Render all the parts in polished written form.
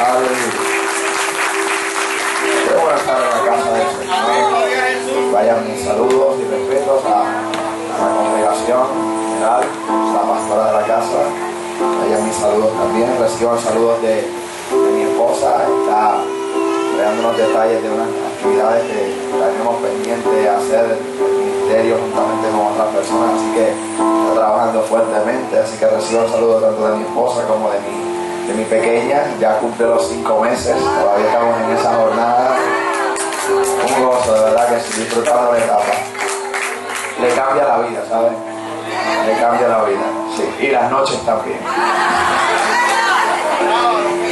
Aleluya. Qué bueno estar en la casa del Señor. Vayan mis saludos y respetos a la congregación general, la pastora de la casa. Vayan mis saludos también. Reciban saludos de mi esposa. Está creando unos detalles de unas actividades que tenemos pendiente de hacer el ministerio juntamente con otras personas, así que está trabajando fuertemente. Así que reciban saludos tanto de mi esposa como de mi pequeña. Ya cumple los 5 meses, todavía estamos en esa jornada. Un gozo, de verdad que sí, disfrutando la etapa. Le cambia la vida, ¿sabes? Le cambia la vida, sí, y las noches también.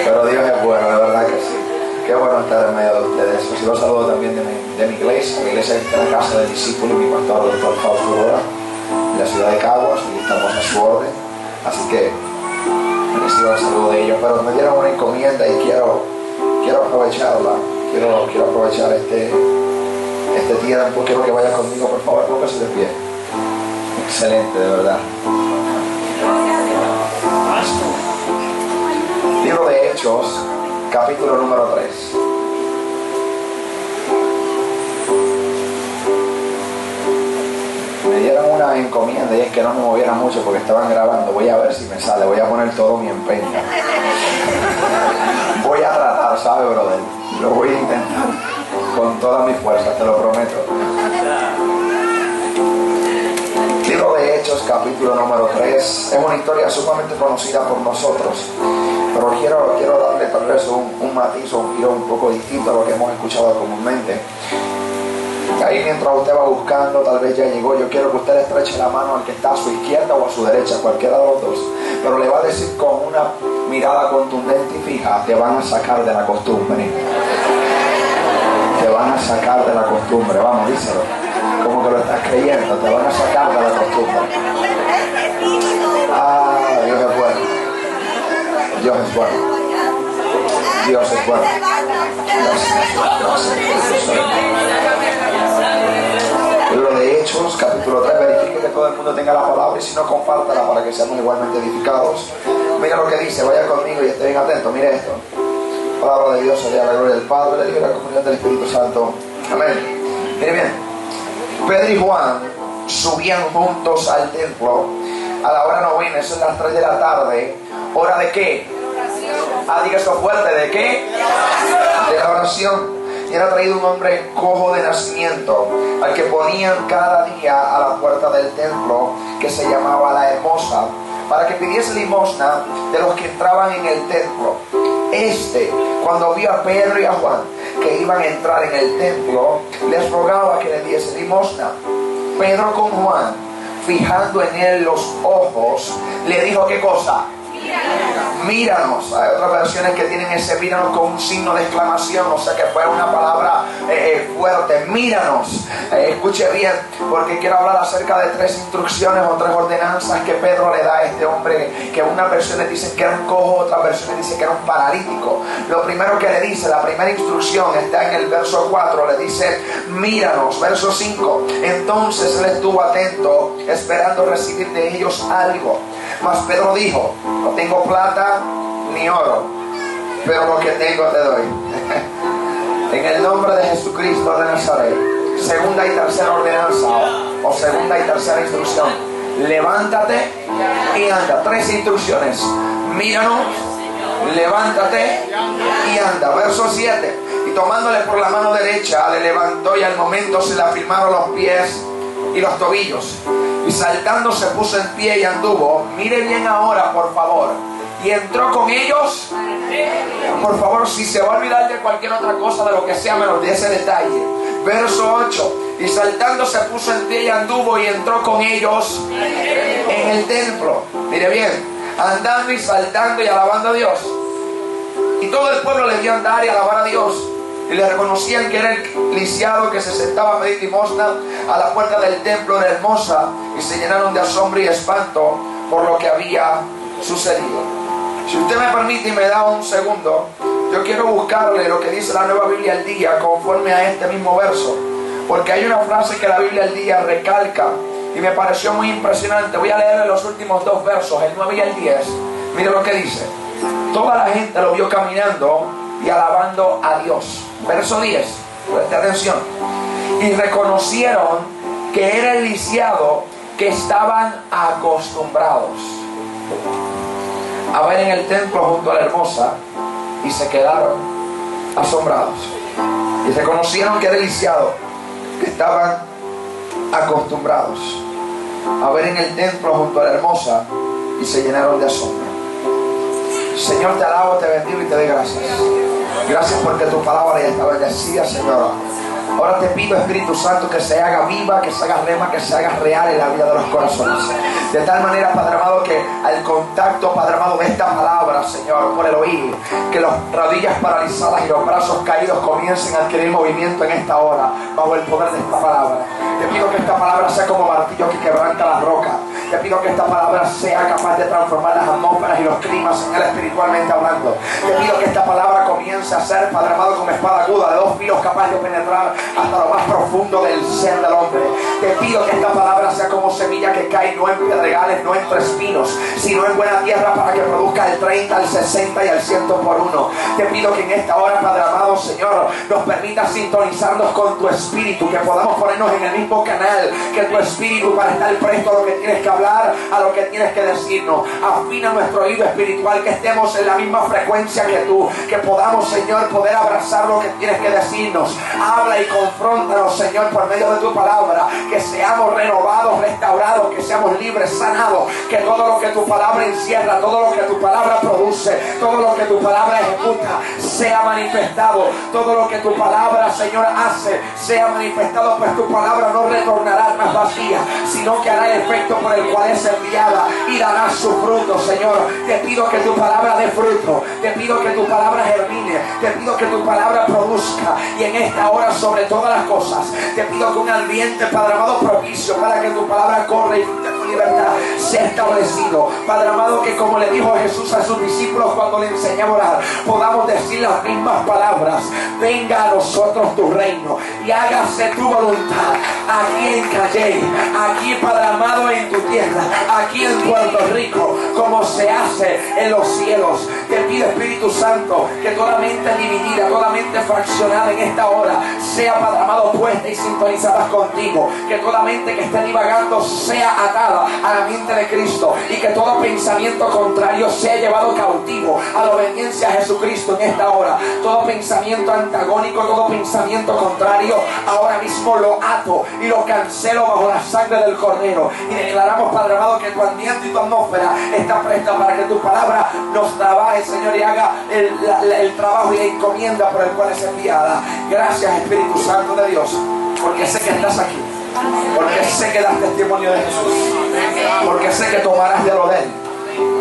Pero Dios es bueno, de verdad que sí. Qué bueno estar en medio de ustedes. Recibo saludos también de mi iglesia. Mi iglesia está en la casa del discípulo y mi pastor, doctor Fausto Lora, en la ciudad de Caguas, y estamos a su orden. Así que recibo el saludo de ellos. Pero me dieron una encomienda y quiero aprovecharla. Quiero aprovechar este tiempo. Quiero que vaya conmigo, por favor, póngase de pie. Excelente, de verdad. Libro de Hechos, capítulo número 3. Me dieron una encomienda y es que no me moviera mucho porque estaban grabando. Voy a ver si me sale, voy a poner todo mi empeño. Voy a tratar, ¿sabe, brother? Lo voy a intentar con todas mis fuerzas, te lo prometo. Libro de Hechos, capítulo número 3. Es una historia sumamente conocida por nosotros, pero quiero darle tal vez un matiz o un giro un poco distinto a lo que hemos escuchado comúnmente. Ahí mientras usted va buscando, tal vez ya llegó, yo quiero que usted le estreche la mano al que está a su izquierda o a su derecha, cualquiera de los dos, pero le va a decir con una mirada contundente y fija: te van a sacar de la costumbre. Te van a sacar de la costumbre, vamos, díselo. Como que lo estás creyendo, te van a sacar de la costumbre. Ah, Dios es bueno. Dios es bueno. Dios es bueno. Libro de Hechos, capítulo 3. Verifique que todo el mundo tenga la palabra y si no, compártala para que seamos igualmente edificados. Mira lo que dice, vaya conmigo y esté bien atento. Mire esto. Palabra de Dios, sea la gloria del Padre, del Hijo y la comunión del Espíritu Santo. Amén. Mire bien. Pedro y Juan subían juntos al templo a la hora novena, eso es las 3 de la tarde. ¿Hora de qué? Diga esto fuerte, ¿de qué? De la oración. Y era traído un hombre cojo de nacimiento, al que ponían cada día a la puerta del templo, que se llamaba La Hermosa, para que pidiese limosna de los que entraban en el templo. Cuando vio a Pedro y a Juan que iban a entrar en el templo, les rogaba que le diese limosna. Pedro con Juan, fijando en él los ojos, le dijo: ¿qué cosa? Míranos. Hay otras versiones que tienen ese míranos con un signo de exclamación, o sea que fue una palabra fuerte. Míranos. Escuche bien, porque quiero hablar acerca de 3 instrucciones o 3 ordenanzas que Pedro le da a este hombre, que unas versiones dicen que era un cojo, otras versiones dicen que era un paralítico. Lo primero que le dice, la primera instrucción está en el verso 4, le dice: míranos. Verso 5, entonces él estuvo atento, esperando recibir de ellos algo. Mas Pedro dijo: no tengo plata ni oro, pero lo que tengo te doy. En el nombre de Jesucristo de Nazaret. Segunda y tercera ordenanza, o segunda y tercera instrucción: levántate y anda. 3 instrucciones: míranos, levántate y anda. Verso 7, y tomándole por la mano derecha le levantó, y al momento se le afirmaron los pies y los tobillos, y saltando se puso en pie y anduvo. Mire bien ahora, por favor. Y entró con ellos. Por favor, si se va a olvidar de cualquier otra cosa, de lo que sea, menos de ese detalle. Verso 8, y saltando se puso en pie y anduvo, y entró con ellos en el templo. Mire bien, andando y saltando y alabando a Dios. Y todo el pueblo le vio andar y alabar a Dios, y le reconocían que era el lisiado que se sentaba a pedir limosna a la puerta del templo de Hermosa, y se llenaron de asombro y espanto por lo que había sucedido. Si usted me permite y me da un segundo, yo quiero buscarle lo que dice la Nueva Biblia al Día conforme a este mismo verso, porque hay una frase que la Biblia al Día recalca y me pareció muy impresionante. Voy a leerle los últimos 2 versos, el 9 y el 10. Mire lo que dice: Toda la gente lo vio caminando y alabando a Dios. Verso 10, presta atención. Y reconocieron que era el lisiado que estaban acostumbrados a ver en el templo junto a la hermosa, y se quedaron asombrados. Y reconocieron que era el lisiado que estaban acostumbrados a ver en el templo junto a la hermosa, y se llenaron de asombro. Señor, te alabo, te bendigo y te doy gracias. Gracias porque tu palabra ya está bendecida, Señor. Ahora te pido, Espíritu Santo, que se haga viva, que se haga rema, que se haga real en la vida de los corazones. De tal manera, Padre amado, que al contacto, Padre amado, de esta palabra, Señor, por el oír, que las rodillas paralizadas y los brazos caídos comiencen a adquirir movimiento en esta hora, bajo el poder de esta palabra. Te pido que esta palabra sea como martillo que quebranta las rocas. Te pido que esta palabra sea capaz de transformar las atmósferas y los climas, Señor, espiritualmente hablando. Te pido que esta palabra comience a ser, Padre amado, como espada aguda de 2 filos, capaz de penetrar hasta lo más profundo del ser del hombre. Te pido que esta palabra sea como semilla que cae no en pedregales, no entre espinos, sino en buena tierra, para que produzca el 30, el 60 y el 100 por uno. Te pido que en esta hora, Padre amado, Señor, nos permita sintonizarnos con tu espíritu, que podamos ponernos en el mismo canal que tu espíritu, para estar presto a lo que tienes que hablar, a lo que tienes que decirnos. Afina nuestro oído espiritual, que estemos en la misma frecuencia que tú, que podamos, Señor, poder abrazar lo que tienes que decirnos. Habla y confróntanos, Señor, por medio de tu palabra, que seamos renovados, restaurados, que seamos libres, sanados, que todo lo que tu palabra encierra, todo lo que tu palabra produce, todo lo que tu palabra ejecuta, sea manifestado. Todo lo que tu palabra, Señor, hace, sea manifestado, pues tu palabra no retornará tras vacía, sino que hará el efecto por el cual es enviada y dará su fruto, Señor. Te pido que tu palabra dé fruto, te pido que tu palabra germine, te pido que tu palabra produzca, y en esta hora, sobre todas las cosas, te pido que un ambiente, Padre amado, propicio para que tu palabra corra y tu libertad sea establecido. Padre amado, que como le dijo Jesús a sus discípulos cuando le enseñaba a orar, podamos decir las mismas palabras: venga a nosotros tu reino y hágase tu voluntad, aquí en Calle, aquí, Padre amado, en tu tierra, aquí en Puerto Rico, como se hace en los cielos. Te pido, Espíritu Santo, que toda mente dividida, toda mente fraccionada en esta hora sea, Padre amado, puesta y sintonizada contigo. Que toda mente que esté divagando sea atada a la mente de Cristo, y que todo pensamiento contrario sea llevado cautivo a la obediencia a Jesucristo en esta hora. Todo pensamiento antagónico, todo pensamiento contrario, ahora mismo lo ato y lo cancelo bajo la sangre del Cordero. Y declaramos, Padre amado, que tu ambiente y tu atmósfera está presta para que tu palabra nos trabaje, Señor, y haga el trabajo y la encomienda por el cual es enviada. Gracias, Espíritu Santo de Dios, porque sé que estás aquí, porque sé que das testimonio de Jesús, porque sé que tomarás de lo de Él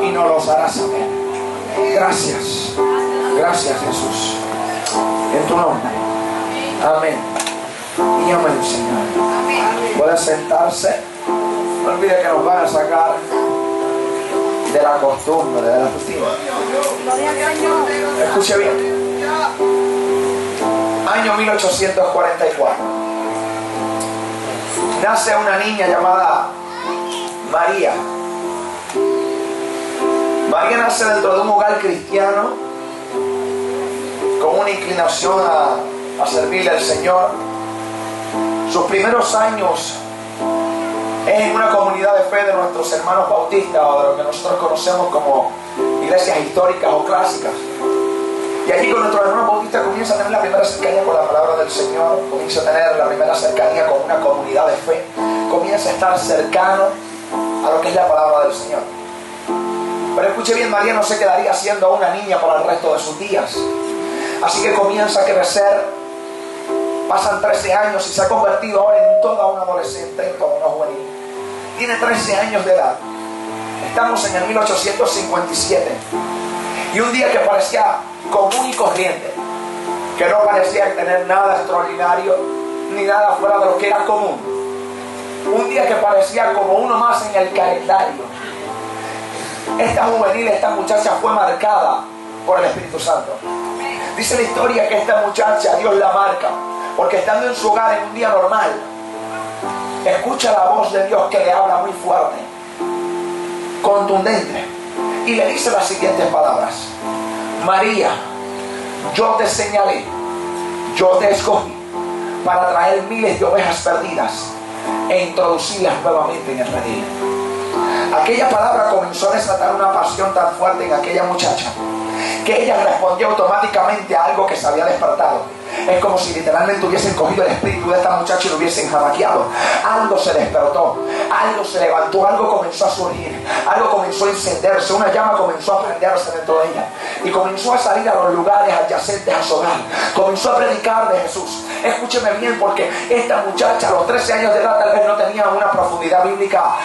y nos los harás saber. Gracias, gracias, Jesús, en tu nombre. Amén y amén, Señor. Puede sentarse. No olvide que nos van a sacar de la costumbre, de la rutina. Escuche bien. Año 1844. Nace una niña llamada María. María nace dentro de un hogar cristiano, con una inclinación a servirle al Señor. Sus primeros años es en una comunidad de fe de nuestros hermanos bautistas, o de lo que nosotros conocemos como iglesias históricas o clásicas. Y allí, con nuestros hermanos bautistas, comienza a tener la primera cercanía con la palabra del Señor, comienza a tener la primera cercanía con una comunidad de fe, comienza a estar cercano a lo que es la palabra del Señor. Pero escuche bien, María no se quedaría siendo una niña por el resto de sus días. Así que comienza a crecer, pasan 13 años y se ha convertido ahora en toda una adolescente, en toda una juvenil. Tiene 13 años de edad. Estamos en el 1857. Y un día que parecía común y corriente, que no parecía tener nada extraordinario ni nada fuera de lo que era común, un día que parecía como uno más en el calendario, esta juvenil, esta muchacha fue marcada por el Espíritu Santo. Dice la historia que esta muchacha Dios la marca porque, estando en su hogar en un día normal, escucha la voz de Dios que le habla muy fuerte, contundente, y le dice las siguientes palabras: María, yo te señalé, yo te escogí para traer miles de ovejas perdidas e introducirlas nuevamente en el redil. Aquella palabra comenzó a desatar una pasión tan fuerte en aquella muchacha que ella respondió automáticamente a algo que se había despertado. Es como si literalmente hubiesen cogido el espíritu de esta muchacha y lo hubiesen jamaqueado. Algo se despertó, algo se levantó, algo comenzó a surgir, algo comenzó a encenderse, una llama comenzó a prenderse dentro de ella y comenzó a salir a los lugares adyacentes a su hogar. Comenzó a predicar de Jesús. Escúcheme bien, porque esta muchacha a los 13 años de edad tal vez no tenía una profundidad bíblica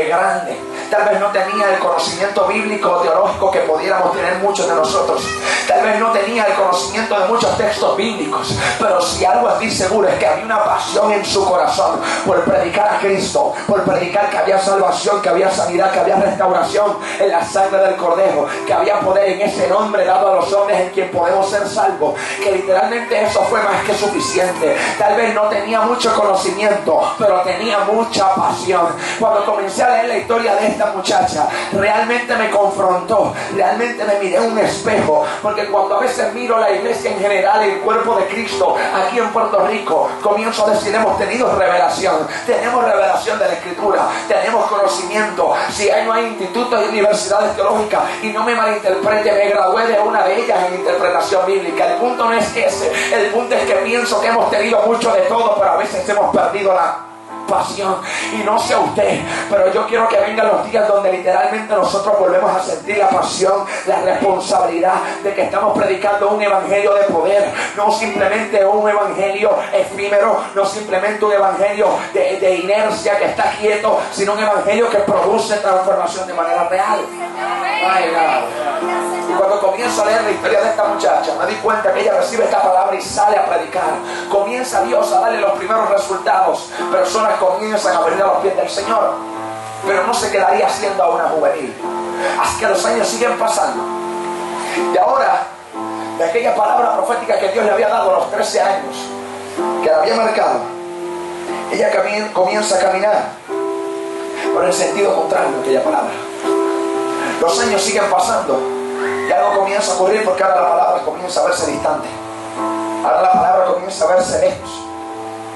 grande. Tal vez no tenía el conocimiento bíblico o teológico que pudiéramos tener muchos de nosotros. Tal vez no tenía el conocimiento de muchos textos bíblicos. Pero si algo estoy seguro es que había una pasión en su corazón por predicar a Cristo, por predicar que había salvación, que había sanidad, que había restauración en la sangre del Cordero, que había poder en ese nombre dado a los hombres en quien podemos ser salvos. Que literalmente eso fue más que suficiente. Tal vez no tenía mucho conocimiento, pero tenía mucha pasión. Cuando comencé a leer la historia de esta muchacha, realmente me confrontó, realmente me miré en un espejo, porque cuando a veces miro la iglesia en general, el cuerpo de Cristo aquí en Puerto Rico, comienzo a decir: hemos tenido revelación, tenemos revelación de la Escritura, tenemos conocimiento. Si no hay institutos y universidades teológicas, y no me malinterprete, me gradué de una de ellas en interpretación bíblica. El punto no es ese, el punto es que pienso que hemos tenido mucho de todo, pero a veces hemos perdido la pasión. Y no sé usted, pero yo quiero que vengan los días donde literalmente nosotros volvemos a sentir la pasión, la responsabilidad de que estamos predicando un evangelio de poder, no simplemente un evangelio efímero, no simplemente un evangelio de inercia que está quieto, sino un evangelio que produce transformación de manera real. Y cuando comienzo a leer la historia de esta muchacha, me di cuenta que ella recibe esta palabra y sale a predicar. Comienza Dios a darle los primeros resultados. Personas comienzan a venir a los pies del Señor, pero no se quedaría siendo a una juvenil. Así que los años siguen pasando, y ahora, de aquella palabra profética que Dios le había dado a los 13 años, que la había marcado, ella comienza a caminar por el sentido contrario de aquella palabra. Los años siguen pasando y algo comienza a ocurrir, porque ahora la palabra comienza a verse distante, ahora la palabra comienza a verse lejos,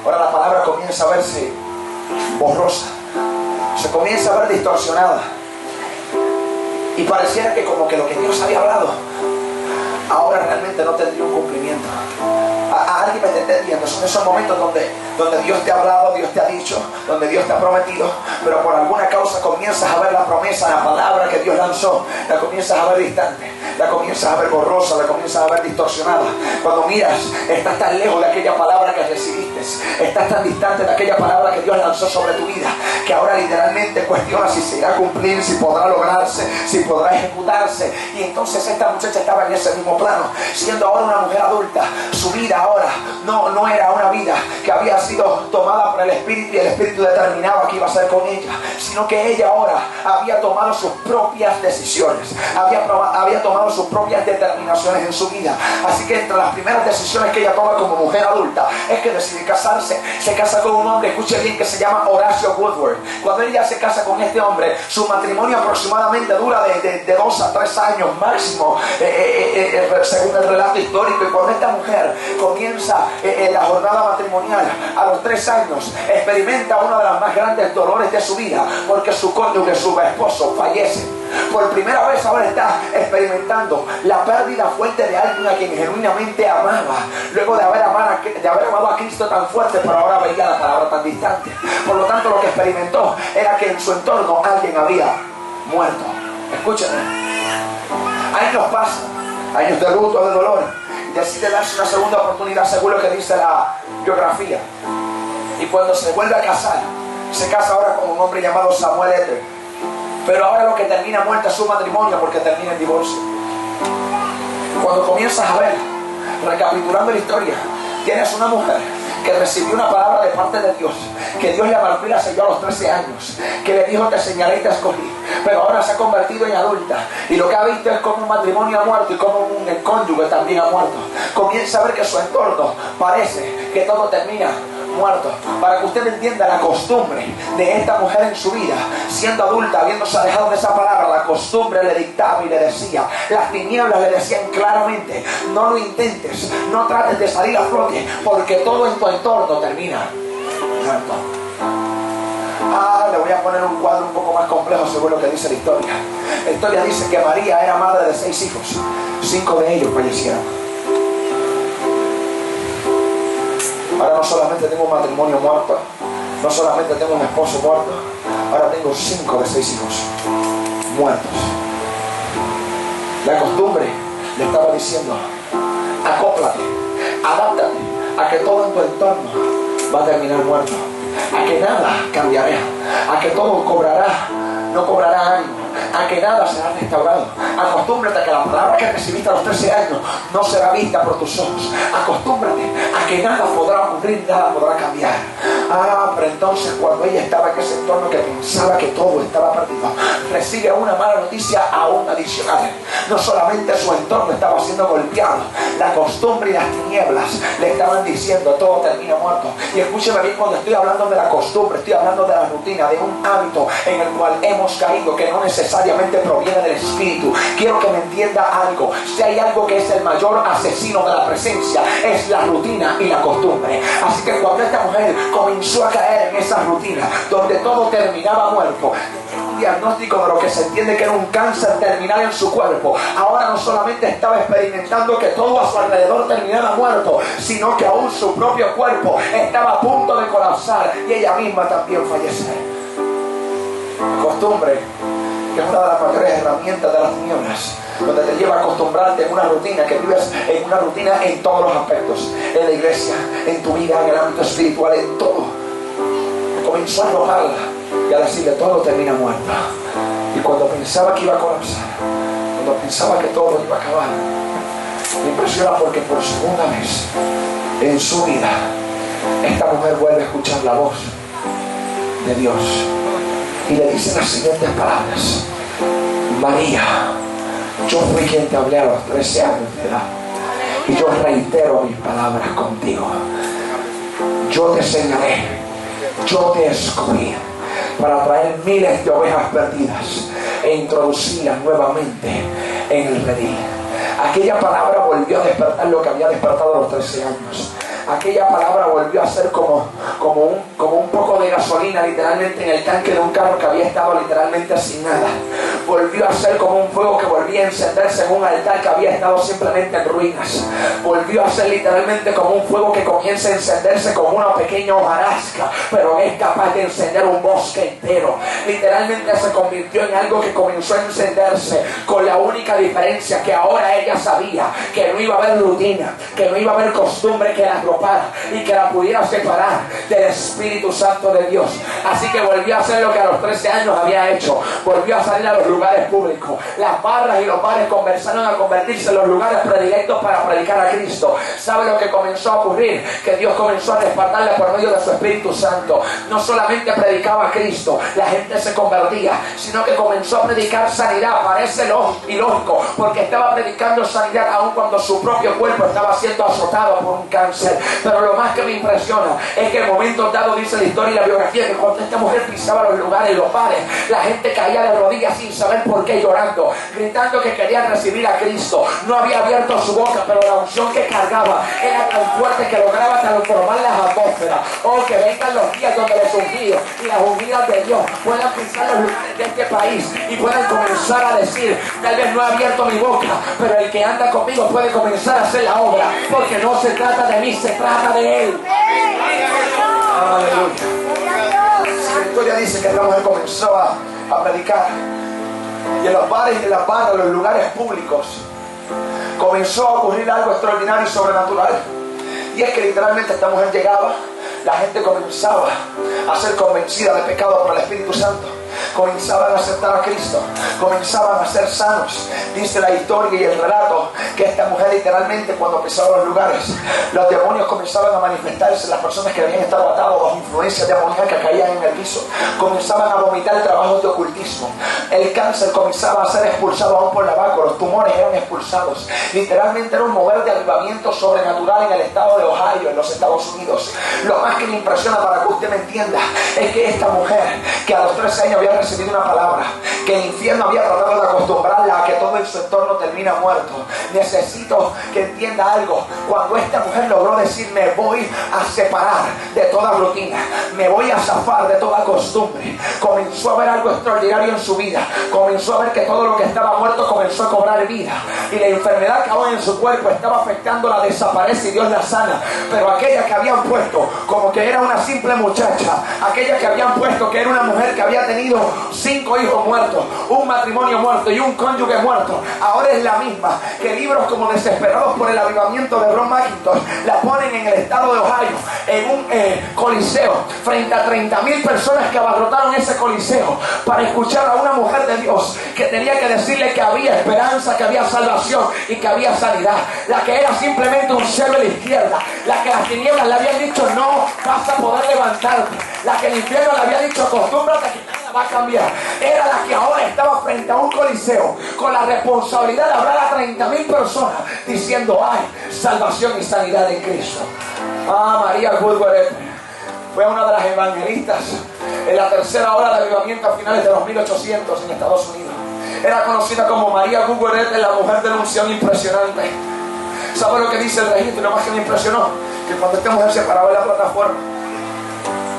ahora la palabra comienza a verse borrosa, se comienza a ver distorsionada, y pareciera que como que lo que Dios había hablado ahora realmente no tendría un cumplimiento. A alguien me está entendiendo. Son esos momentos donde Dios te ha hablado, Dios te ha dicho, donde Dios te ha prometido, pero por alguna causa comienzas a ver la promesa, la palabra que Dios lanzó, la comienzas a ver distante, la comienzas a ver borrosa, la comienzas a ver distorsionada. Cuando miras, estás tan lejos de aquella palabra que recibiste, estás tan distante de aquella palabra que Dios lanzó sobre tu vida, que ahora literalmente cuestionas si se irá a cumplir, si podrá lograrse, si podrá ejecutarse. Y entonces esta muchacha estaba en ese mismo plano, siendo ahora una mujer adulta. Su vida ahora no era una vida que había sido tomada por el Espíritu y el Espíritu determinaba qué iba a hacer con ella, sino que ella ahora había tomado sus propias decisiones, había tomado sus propias determinaciones en su vida. Así que entre las primeras decisiones que ella toma como mujer adulta es que decide casarse. Se casa con un hombre, escuche bien, que se llama Horacio Woodward. Cuando ella se casa con este hombre, su matrimonio aproximadamente dura de 2 a 3 años máximo, según el relato histórico. Y cuando esta mujer comienza la jornada matrimonial, a los 3 años experimenta uno de los más grandes dolores de su vida, porque su cónyuge, su esposo, fallece. Por primera vez ahora está experimentando la pérdida fuerte de alguien a quien genuinamente amaba, luego de haber amado a Cristo tan fuerte, pero ahora veía la palabra tan distante. Por lo tanto, lo que experimentó era que en su entorno alguien había muerto. Escúchenme, años pasan, años de luto, de dolor, y decide darse una segunda oportunidad, según lo que dice la biografía. Y cuando se vuelve a casar, se casa ahora con un hombre llamado Samuel Ether. Pero ahora lo que termina muerta es su matrimonio, porque termina en divorcio. Cuando comienzas a ver, recapitulando la historia, tienes una mujer que recibió una palabra de parte de Dios, que Dios le marcó y la selló a los 13 años, que le dijo: te señalé y te escogí, pero ahora se ha convertido en adulta, y lo que ha visto es como un matrimonio ha muerto y como un cónyuge también ha muerto. Comienza a ver que su entorno parece que todo termina muertos. Para que usted entienda la costumbre de esta mujer en su vida, siendo adulta, habiéndose alejado de esa palabra, la costumbre le dictaba y le decía, las tinieblas le decían claramente, no lo intentes, no trates de salir a flote, porque todo en tu entorno termina muerto. Le voy a poner un cuadro un poco más complejo según lo que dice la historia. La historia dice que María era madre de 6 hijos. 5 de ellos fallecieron. Ahora no solamente tengo un matrimonio muerto, no solamente tengo un esposo muerto, ahora tengo 5 de 6 hijos muertos. La costumbre le estaba diciendo, acóplate, adáptate a que todo en tu entorno va a terminar muerto, a que nada cambiará, a que todo no cobrará ánimo, a que nada será restaurado. Acostúmbrate a que la palabra que recibiste a los 13 años no será vista por tus ojos. Acostúmbrate a que nada podrá ocurrir, nada podrá cambiar. Pero entonces cuando ella estaba en ese entorno que pensaba que todo estaba perdido, recibe una mala noticia aún adicional. No solamente su entorno estaba siendo golpeado, la costumbre y las tinieblas le estaban diciendo todo termina muerto. Y escúcheme bien, cuando estoy hablando de la costumbre, estoy hablando de la rutina, de un hábito en el cual hemos caído, que no necesariamente proviene del espíritu. Quiero que me entienda algo. Si hay algo que es el mayor asesino de la presencia, es la rutina y la costumbre. Así que cuando esta mujer comenzó a caer en esa rutina donde todo terminaba muerto, un diagnóstico de lo que se entiende que era un cáncer terminal en su cuerpo, ahora no solamente estaba experimentando que todo a su alrededor terminaba muerto, sino que aún su propio cuerpo estaba a punto de colapsar y ella misma también fallecer. La costumbre, que es una de las mayores herramientas de las tinieblas, donde te lleva a acostumbrarte en una rutina, que vives en una rutina en todos los aspectos, en la iglesia, en tu vida, en el ámbito espiritual, en todo. Comenzó a rogarla y a decirle todo termina muerto. Y cuando pensaba que iba a colapsar, cuando pensaba que todo iba a acabar, me impresiona porque por segunda vez en su vida esta mujer vuelve a escuchar la voz de Dios y le dice las siguientes palabras: María, yo fui quien te hablé a los 13 años de edad y yo reitero mis palabras contigo. Yo te señalé, yo te escogí para traer miles de ovejas perdidas e introducirlas nuevamente en el redil. Aquella palabra volvió a despertar lo que había despertado a los 13 años. Aquella palabra volvió a ser como un poco de gasolina literalmente en el tanque de un carro que había estado literalmente sin nada. Volvió a ser como un fuego que volvía a encenderse en un altar que había estado simplemente en ruinas. Volvió a ser literalmente como un fuego que comienza a encenderse como una pequeña hojarasca, pero es capaz de encender un bosque entero. Literalmente se convirtió en algo que comenzó a encenderse, con la única diferencia que ahora ella sabía que no iba a haber rutina, que no iba a haber costumbre que la y que la pudiera separar del Espíritu Santo de Dios. Así que volvió a hacer lo que a los 13 años había hecho. Volvió a salir a los lugares públicos. Las barras y los bares comenzaron a convertirse en los lugares predilectos para predicar a Cristo. ¿Sabe lo que comenzó a ocurrir? Que Dios comenzó a respaldarle por medio de su Espíritu Santo. No solamente predicaba a Cristo, la gente se convertía, sino que comenzó a predicar sanidad. Parece ilógico, porque estaba predicando sanidad aun cuando su propio cuerpo estaba siendo azotado por un cáncer. Pero lo más que me impresiona es que en momentos dados, dice la historia y la biografía, que cuando esta mujer pisaba los lugares, los bares, la gente caía de rodillas sin saber por qué, llorando, gritando que querían recibir a Cristo. No había abierto su boca, pero la unción que cargaba era tan fuerte que lograba transformar las atmósferas. Oh, que vengan los días donde los ungidos y las ungidas de Dios puedan pisar los lugares de este país y puedan comenzar a decir: tal vez no he abierto mi boca, pero el que anda conmigo puede comenzar a hacer la obra, porque no se trata de mí, se trata de Él. Aleluya. La historia dice que la mujer comenzó a predicar, y en los bares y en las barras, en los lugares públicos, comenzó a ocurrir algo extraordinario y sobrenatural. Y es que literalmente esta mujer llegaba, la gente comenzaba a ser convencida de pecado por el Espíritu Santo, comenzaban a aceptar a Cristo, comenzaban a ser sanos. Dice la historia y el relato que esta mujer literalmente, cuando pisaba los lugares, los demonios comenzaban a manifestarse. Las personas que habían estado atados bajo influencias demoníacas caían en el piso, comenzaban a vomitar trabajos de ocultismo. El cáncer comenzaba a ser expulsado aún por la vaca, los tumores eran expulsados. Literalmente era un mover de avivamiento sobrenatural en el estado de Ohio, en los Estados Unidos. Lo más que me impresiona, para que usted me entienda, es que esta mujer, que a los 13 años había recibido una palabra, que el infierno había tratado de acostumbrarla a que todo en su entorno termina muerto. Necesito que entienda algo. Cuando esta mujer logró decir: me voy a separar de toda rutina, me voy a zafar de toda costumbre, comenzó a ver algo extraordinario en su vida. Comenzó a ver que todo lo que estaba muerto comenzó a cobrar vida, y la enfermedad que aún en su cuerpo estaba afectándola desaparece y Dios la sana. Pero aquella que habían puesto como que era una simple muchacha, aquella que habían puesto que era una mujer que había tenido 5 hijos muertos, un matrimonio muerto y un cónyuge muerto, ahora es la misma que libros como Desesperados por el Avivamiento de Ron McIntosh la ponen en el estado de Ohio, en un coliseo, frente a 30,000 personas que abarrotaron ese coliseo para escuchar a una mujer de Dios que tenía que decirle que había esperanza, que había salvación y que había sanidad. La que era simplemente un cero a la izquierda, la que las tinieblas le habían dicho: no vas a poder levantarte, la que el infierno le había dicho: acostúmbrate que nada va a cambiar, era la que ahora estaba frente a un coliseo con la responsabilidad de hablar a 30,000 personas diciendo: hay salvación y sanidad en Cristo. María Woodward fue una de las evangelistas en la tercera ola de avivamiento a finales de los 1800 en Estados Unidos. Era conocida como María Woodward, la mujer de la unción impresionante. ¿Sabe lo que dice el registro? Lo más que me impresionó, que cuando esta mujer se paraba en la plataforma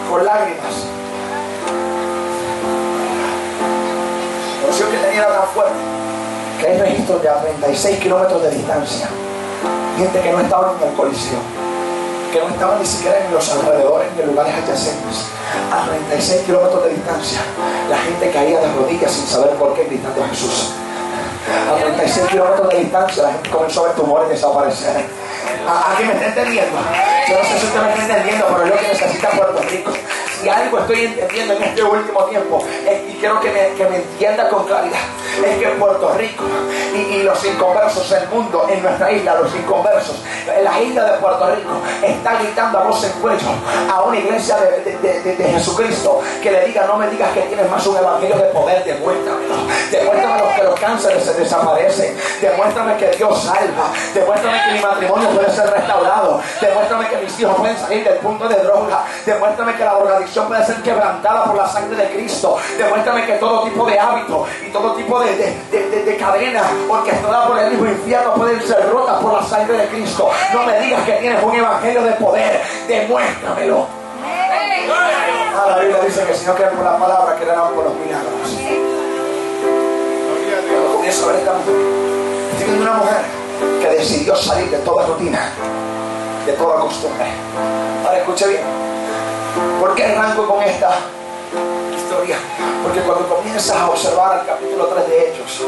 con lágrimas, la unción que tenía era tan fuerte que hay registros de a 36 kilómetros de distancia, gente que no estaba en el coliseo, que no estaban ni siquiera en los alrededores ni en lugares adyacentes. A 36 kilómetros de distancia, la gente caía de rodillas sin saber por qué, gritando a Jesús. A 36 kilómetros de distancia, la gente comenzó a ver tumores desaparecer. ¿Aquí me está entendiendo? Yo no sé si usted me está entendiendo, pero es lo que necesita Puerto Rico. Si algo estoy entendiendo en este último tiempo, y quiero que me entienda con claridad, es que Puerto Rico y los inconversos, el mundo, en nuestra isla, los inconversos, en la isla de Puerto Rico, está gritando a voz en cuello a una iglesia de Jesucristo que le diga: no me digas que tienes más un evangelio de poder, demuéstramelo. Demuéstrame que los cánceres se desaparecen, demuéstrame que Dios salva, demuéstrame que mi matrimonio puede ser restaurado, demuéstrame que mis hijos pueden salir del punto de droga, demuéstrame que la drogadicción puede ser quebrantada por la sangre de Cristo, demuéstrame que todo tipo de hábito y todo tipo de cadena orquestada por el mismo infierno pueden ser rotas por la sangre de Cristo. No me digas que tienes un evangelio de poder, demuéstramelo. La Biblia dice que si no creen por la palabra, creerán por los milagros. Comienzo a ver esta mujer. Estoy viendo una mujer que decidió salir de toda rutina, de toda costumbre. Ahora escuche bien. ¿Por qué arranco con esta historia? Porque cuando comienzas a observar el capítulo 3 de Hechos,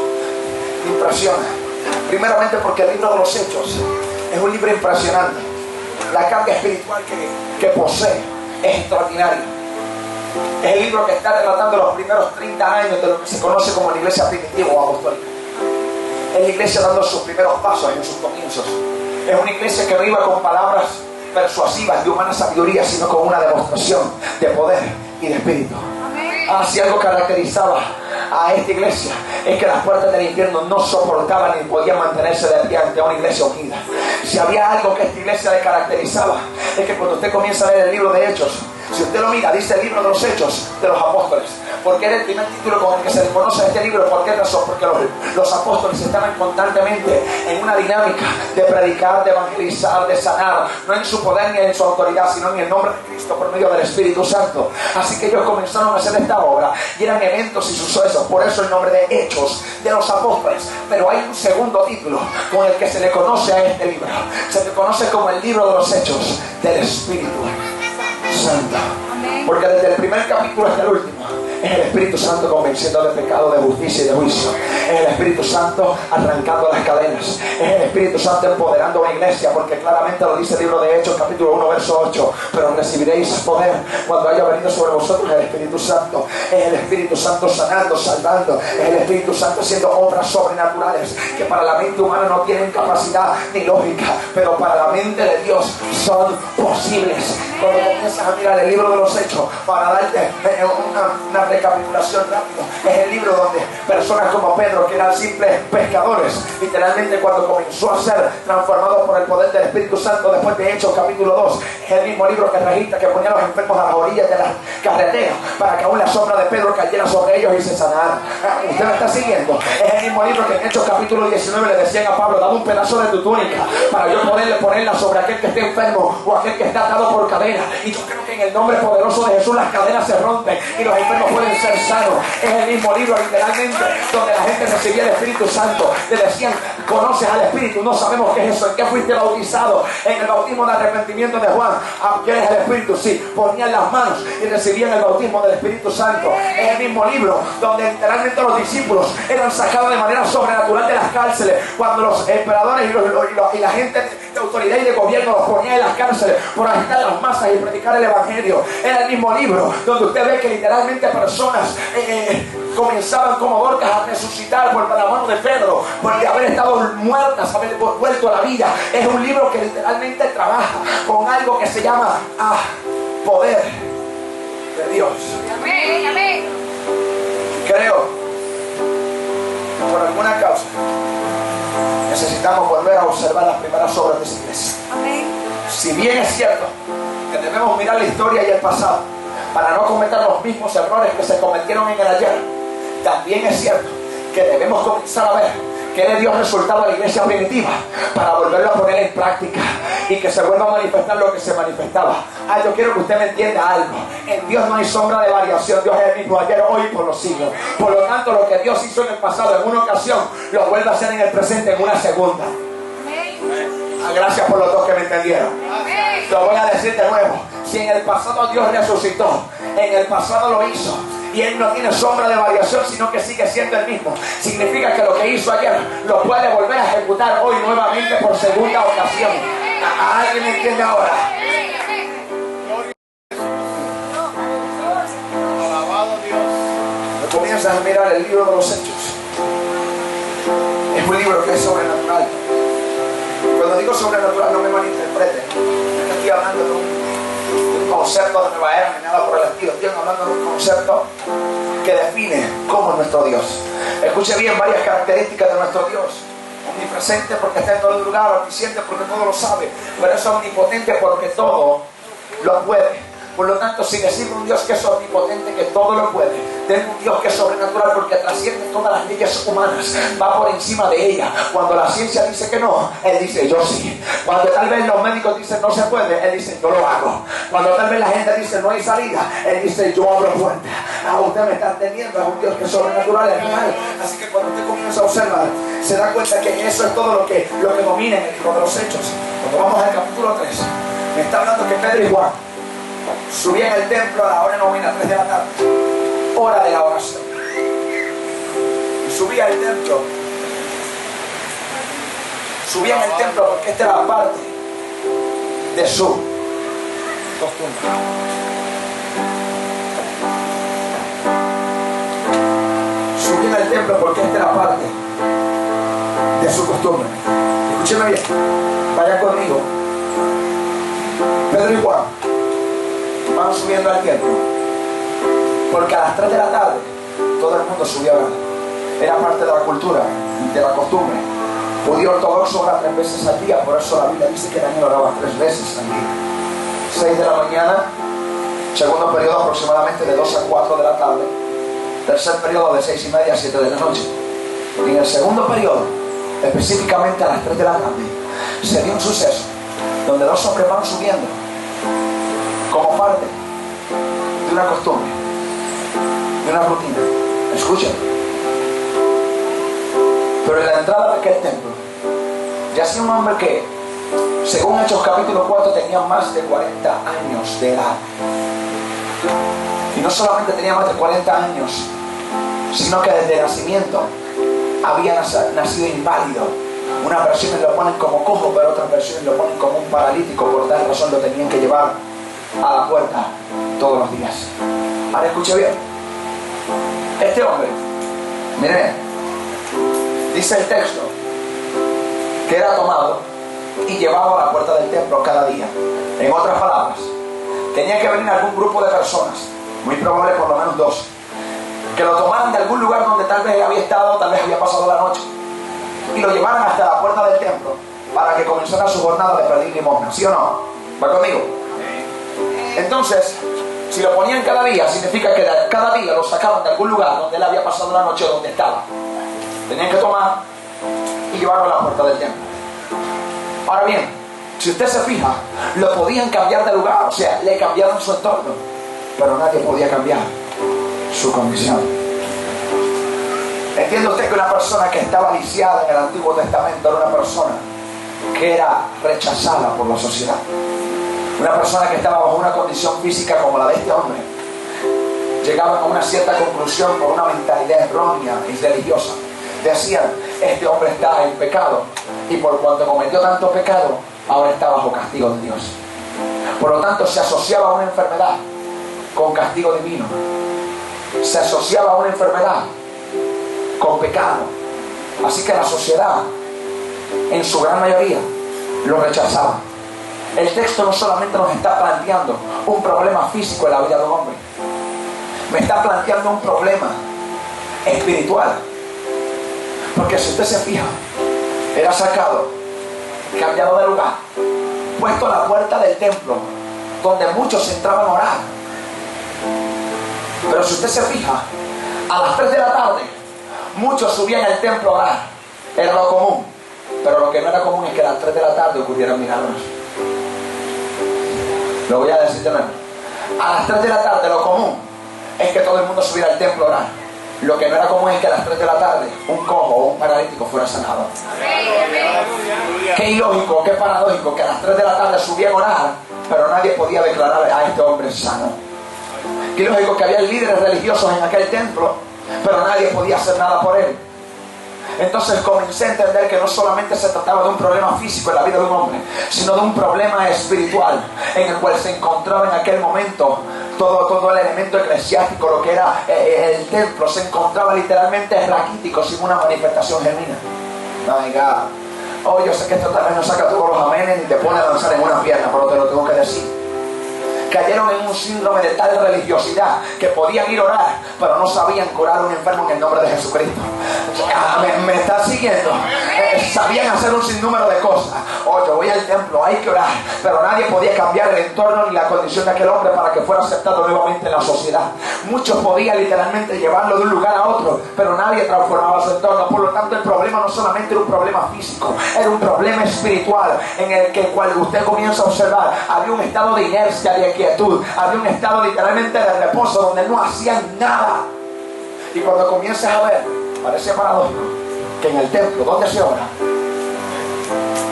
me impresiona. Primeramente porque el libro de los Hechos es un libro impresionante. La carga espiritual que posee es extraordinaria. Es el libro que está relatando los primeros 30 años de lo que se conoce como la iglesia primitiva o apostólica. Es la iglesia dando sus primeros pasos en sus comienzos. Es una iglesia que no iba con palabras persuasivas de humana sabiduría, sino con una demostración de poder y de espíritu. Si algo caracterizaba a esta iglesia es que las puertas del infierno no soportaban ni podían mantenerse de pie ante una iglesia unida. Si había algo que esta iglesia le caracterizaba, es que cuando usted comienza a leer el libro de Hechos, si usted lo mira, dice el libro de los Hechos de los Apóstoles, porque era el primer título con el que se le conoce a este libro. ¿Por qué razón? Porque los apóstoles estaban constantemente en una dinámica de predicar, de evangelizar, de sanar, no en su poder ni en su autoridad, sino en el nombre de Cristo por medio del Espíritu Santo. Así que ellos comenzaron a hacer esta obra y eran eventos y sucesos. Por eso el nombre de Hechos de los Apóstoles. Pero hay un segundo título con el que se le conoce a este libro. Se le conoce como el libro de los Hechos del Espíritu Santo. Porque desde el primer capítulo hasta el último Es el Espíritu Santo convenciendo de pecado, de justicia y de juicio. Es el Espíritu Santo arrancando las cadenas. Es el Espíritu Santo empoderando a la iglesia, porque claramente lo dice el libro de Hechos capítulo 1 verso 8. Pero recibiréis poder cuando haya venido sobre vosotros el Espíritu Santo. Es el Espíritu Santo sanando, salvando. Es el Espíritu Santo haciendo obras sobrenaturales que para la mente humana no tienen capacidad ni lógica, pero para la mente de Dios son posibles. Cuando comienzas a mirar el libro de los Hechos, para darte una recapitulación rápida, es el libro donde personas como Pedro, que eran simples pescadores, literalmente cuando comenzó a ser transformado por el poder del Espíritu Santo después de Hechos capítulo 2, es el mismo libro que registra que ponía a los enfermos a las orillas de la carretera para que aún la sombra de Pedro cayera sobre ellos y se sanaran. ¿Usted me está siguiendo? Es el mismo libro que en Hechos capítulo 19 le decían a Pablo: dame un pedazo de tu túnica para yo poderle ponerla sobre aquel que esté enfermo o aquel que está atado por cadena. Y yo creo que en el nombre poderoso de Jesús las cadenas se rompen y los enfermos pueden ser sanos. Es el mismo libro literalmente donde la gente recibía el Espíritu Santo. Le decían: conoces al Espíritu, no sabemos qué es eso. ¿En qué fuiste bautizado? En el bautismo de arrepentimiento de Juan. ¿Quieres el Espíritu? Sí. Ponían las manos y recibían el bautismo del Espíritu Santo. Es el mismo libro donde literalmente los discípulos eran sacados de manera sobrenatural de las cárceles, cuando los emperadores y la gente de autoridad y de gobierno los ponía en las cárceles por agitar las masas y predicar el Evangelio. Era el mismo libro donde usted ve que literalmente personas comenzaban como Dorcas a resucitar por la mano de Pedro, porque haber estado muertas, haber vuelto a la vida. Es un libro que literalmente trabaja con algo que se llama poder de Dios. Amén, amén. Creo que por alguna causa necesitamos volver a observar las primeras obras de esa iglesia. Amén. Si bien es cierto que debemos mirar la historia y el pasado para no cometer los mismos errores que se cometieron en el ayer, también es cierto que debemos comenzar a ver qué le dio resultado a la iglesia primitiva para volverlo a poner en práctica y que se vuelva a manifestar lo que se manifestaba. Yo quiero que usted me entienda algo. En Dios no hay sombra de variación. Dios es el mismo ayer, hoy y por los siglos. Por lo tanto, lo que Dios hizo en el pasado en una ocasión, lo vuelve a hacer en el presente en una segunda. Gracias por los dos que me entendieron. Lo voy a decir de nuevo. Si en el pasado Dios resucitó, en el pasado lo hizo, y Él no tiene sombra de variación, sino que sigue siendo el mismo, significa que lo que hizo ayer lo puede volver a ejecutar hoy nuevamente por segunda ocasión. ¿A alguien me entiende ahora? Alabado Dios. Comienzas a mirar el libro de los Hechos. Es un libro que es sobrenatural. Cuando digo sobrenatural, no me malinterpreten. No estoy hablando de un concepto de nueva era ni nada por el estilo. Estoy hablando de un concepto que define cómo es nuestro Dios. Escuche bien varias características de nuestro Dios. Omnipresente porque está en todo lugar, omnisciente porque todo lo sabe, pero es omnipotente porque todo lo puede. Por lo tanto, si decimos un Dios que es omnipotente, que todo lo puede, tenemos un Dios que es sobrenatural porque trasciende todas las leyes humanas, va por encima de ellas. Cuando la ciencia dice que no, Él dice yo sí. Cuando tal vez los médicos dicen no se puede, Él dice yo lo hago. Cuando tal vez la gente dice no hay salida, Él dice yo abro puertas. Usted me está entendiendo, es un Dios que es sobrenatural, es real. Así que cuando usted comienza a observar, se da cuenta que eso es todo lo que domina en el libro de los Hechos. Cuando vamos al capítulo 3, me está hablando que Pedro y Juan subían al templo a la hora novena, 3 de la tarde, hora de la oración. Y subían al templo. Subían al templo porque esta era parte de su costumbre. Subían al templo porque esta era parte de su costumbre. Escúcheme bien, vaya conmigo. Pedro y Juan van subiendo al templo porque a las 3 de la tarde todo el mundo subía a orar. Era parte de la cultura, de la costumbre. Judío ortodoxo ora 3 veces al día, por eso la Biblia dice que Daniel oraba 3 veces al día. 6 de la mañana, segundo periodo aproximadamente de 2 a 4 de la tarde, tercer periodo de 6 y media a 7 de la noche. Y en el segundo periodo, específicamente a las 3 de la tarde, se dio un suceso donde 2 hombres van subiendo como parte de una costumbre, de una rutina. Escuchen. Pero en la entrada de aquel templo yacía un hombre que, según Hechos capítulo 4, tenía más de 40 años de edad. no solamente tenía más de 40 años, sino que desde nacimiento había nacido inválido. Unas versiones lo ponen como cojo, pero otras versiones lo ponen como un paralítico. Por tal razón lo tenían que llevar a la puerta todos los días. Ahora escuche bien. Este hombre, miren, dice el texto que era tomado y llevado a la puerta del templo cada día. En otras palabras, tenía que venir algún grupo de personas, muy probable por lo menos 2, que lo tomaran de algún lugar donde tal vez había estado, tal vez había pasado la noche, y lo llevaran hasta la puerta del templo para que comenzara su jornada de pedir limosna. ¿Sí o no? ¿Va conmigo? Entonces, si lo ponían cada día, significa que cada día lo sacaban de algún lugar donde él había pasado la noche o donde estaba. Tenían que tomar y llevarlo a la puerta del templo. Ahora bien, si usted se fija, lo podían cambiar de lugar, o sea, le cambiaron su entorno, pero nadie podía cambiar su condición. ¿Entiende usted que una persona que estaba lisiada en el Antiguo Testamento era una persona que era rechazada por la sociedad? Una persona que estaba bajo una condición física como la de este hombre llegaba a una cierta conclusión por una mentalidad errónea y religiosa. Decían, este hombre está en pecado y por cuanto cometió tanto pecado, ahora está bajo castigo de Dios. Por lo tanto, se asociaba a una enfermedad con castigo divino. Se asociaba a una enfermedad con pecado. Así que la sociedad, en su gran mayoría, lo rechazaba. El texto no solamente nos está planteando un problema físico en la vida de un hombre, me está planteando un problema espiritual. Porque si usted se fija, era sacado, cambiado de lugar, puesto a la puerta del templo, donde muchos entraban a orar. Pero si usted se fija, a las 3 de la tarde, muchos subían al templo a orar. Era lo común. Pero lo que no era común es que a las 3 de la tarde ocurrieran milagros. Lo voy a decir de nuevo. A las 3 de la tarde lo común es que todo el mundo subiera al templo a orar. Lo que no era común es que a las 3 de la tarde un cojo o un paralítico fuera sanado. Qué ilógico, qué paradójico que a las 3 de la tarde subían a orar, pero nadie podía declarar a este hombre sano. Qué ilógico que había líderes religiosos en aquel templo, pero nadie podía hacer nada por él. Entonces comencé a entender que no solamente se trataba de un problema físico en la vida de un hombre, sino de un problema espiritual en el cual se encontraba en aquel momento todo el elemento eclesiástico, lo que era el templo, se encontraba literalmente raquítico, sin una manifestación genuina. My God. Oh, yo sé que esto tal vez no saca todos los amenes ni te pone a danzar en una pierna, pero te lo tengo que decir. Cayeron en un síndrome de tal religiosidad que podían ir a orar, pero no sabían curar a un enfermo en el nombre de Jesucristo. ¿Me está siguiendo? Sabían hacer un sinnúmero de cosas. Oh, yo voy al templo, hay que orar, pero nadie podía cambiar el entorno ni la condición de aquel hombre para que fuera aceptado nuevamente en la sociedad. Muchos podían literalmente llevarlo de un lugar a otro, pero nadie transformaba su entorno. Por lo tanto, el problema no solamente era un problema físico, era un problema espiritual en el que cuando usted comienza a observar, había un estado de inercia, de quietud, había un estado literalmente de reposo donde no hacían nada. Y cuando comienzas a ver, parece paradójico que en el templo donde se ora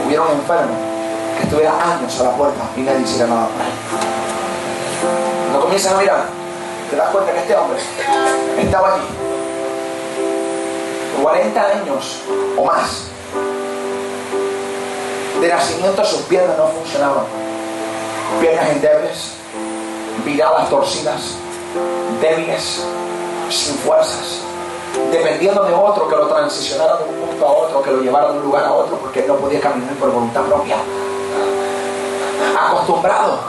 hubiera un enfermo que estuviera años a la puerta y nadie hiciera nada por él. Cuando comienzas a mirar, te das cuenta que este hombre estaba allí 40 años o más. De nacimiento sus piernas no funcionaban, piernas endebles, viradas torcidas, débiles, sin fuerzas, dependiendo de otro que lo transicionara de un punto a otro, que lo llevara de un lugar a otro, porque él no podía caminar por voluntad propia. Acostumbrado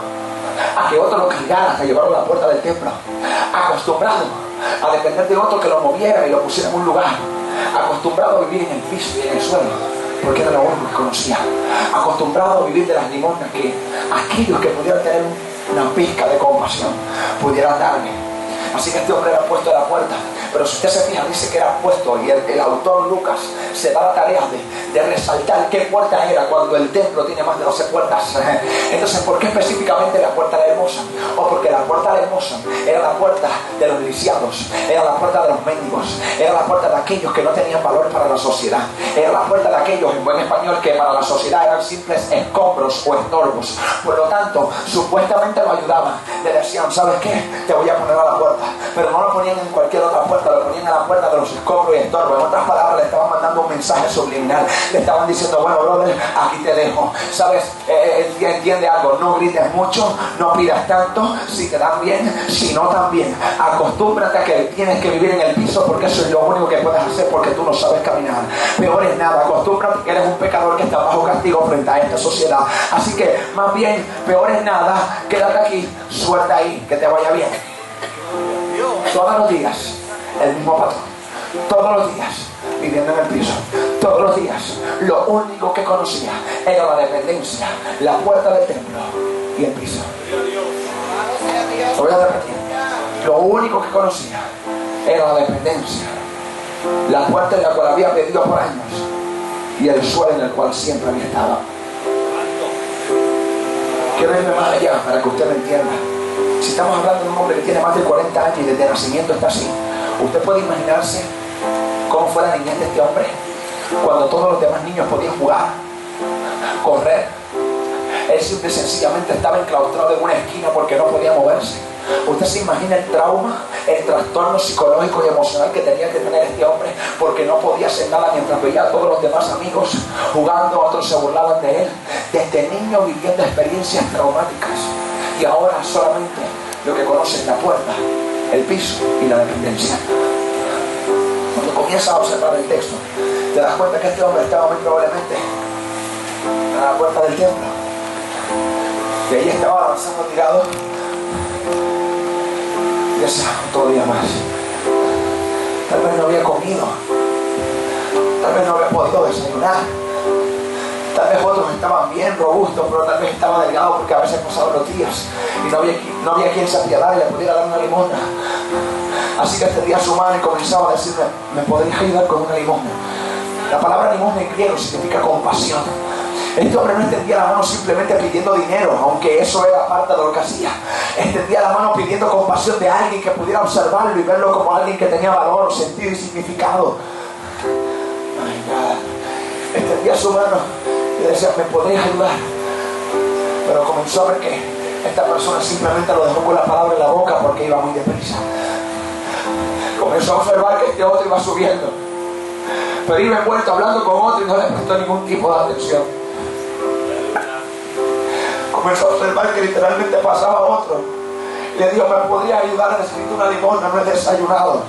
a que otro lo cargara hasta llevarlo a la puerta del templo, acostumbrado a depender de otro que lo moviera y lo pusiera en un lugar, acostumbrado a vivir en el piso y en el suelo, porque era lo único que conocía, acostumbrado a vivir de las limosnas que aquellos que pudieran tener una pizca de compasión pudieran darle. Así que este hombre era puesto a la puerta, Pero si usted se fija, dice que era puesto, y el autor Lucas se da la tarea de resaltar qué puerta era cuando el templo tiene más de 12 puertas. Entonces, ¿por qué específicamente la puerta de hermosa? O porque la puerta de hermosa era la puerta de los lisiados, era la puerta de los mendigos, era la puerta de aquellos que no tenían valor para la sociedad, era la puerta de aquellos, en buen español, que para la sociedad eran simples escombros o estorbos. Por lo tanto, supuestamente lo ayudaban. Le decían, ¿sabes qué? Te voy a poner a la puerta. Pero no lo ponían en cualquier otra puerta, lo ponían a la puerta de los escombros y estorbos. En otras palabras, le estaban mandando un mensaje subliminal. Le estaban diciendo, bueno, brother, aquí te dejo. ¿Sabes? Entiende algo, no grites mucho, no pidas tanto. Si te dan bien, si no también, acostúmbrate a que tienes que vivir en el piso, porque eso es lo único que puedes hacer, porque tú no sabes caminar. Peor es nada, acostúmbrate que eres un pecador que está bajo castigo frente a esta sociedad. Así que, más bien, peor es nada, quédate aquí, suelta ahí, que te vaya bien. Todos los días, el mismo patrón. Todos los días, viviendo en el piso. Todos los días, lo único que conocía era la dependencia, la puerta del templo y el piso. Lo voy a repetir. Lo único que conocía era la dependencia, la puerta en la cual había pedido por años y el suelo en el cual siempre había estado. Quiero irme más allá para que usted me entienda. Si estamos hablando de un hombre que tiene más de 40 años y desde nacimiento está así, usted puede imaginarse cómo fue la niñez de este hombre cuando todos los demás niños podían jugar, correr. Él simple y sencillamente estaba enclaustrado en una esquina porque no podía moverse. Usted se imagina el trauma, el trastorno psicológico y emocional que tenía que tener este hombre, porque no podía hacer nada mientras veía a todos los demás amigos jugando, otros se burlaban de él. Desde niño viviendo experiencias traumáticas, y ahora solamente lo que conoce es la puerta, el piso y la dependencia. Cuando comienzas a observar el texto, te das cuenta que este hombre estaba muy probablemente a la puerta del templo, y ahí estaba avanzando tirado. Y decía, otro día más. Tal vez no había comido, tal vez no había podido desayunar, tal vez otros estaban bien robustos, pero tal vez estaba delgado porque a veces pasaban los días y no había quien se apiadara y le pudiera dar una limosna. Así que extendía su mano y comenzaba a decirme, ¿me podrías ayudar con una limosna? La palabra limosna en griego significa compasión. Este hombre no extendía la mano simplemente pidiendo dinero, aunque eso era parte de lo que hacía. Extendía la mano pidiendo compasión de alguien que pudiera observarlo y verlo como alguien que tenía valor, sentido y significado. Ay, nada. Extendía su mano y decía, ¿me podrías ayudar? Pero comenzó a ver que esta persona simplemente lo dejó con la palabra en la boca porque iba muy deprisa. Comenzó a observar que este otro iba subiendo, pero iba envuelto hablando con otro y no le prestó ningún tipo de atención. Comenzó a observar que literalmente pasaba otro. Le dijo, ¿me podría ayudar? Necesito una limosna, no he desayunado.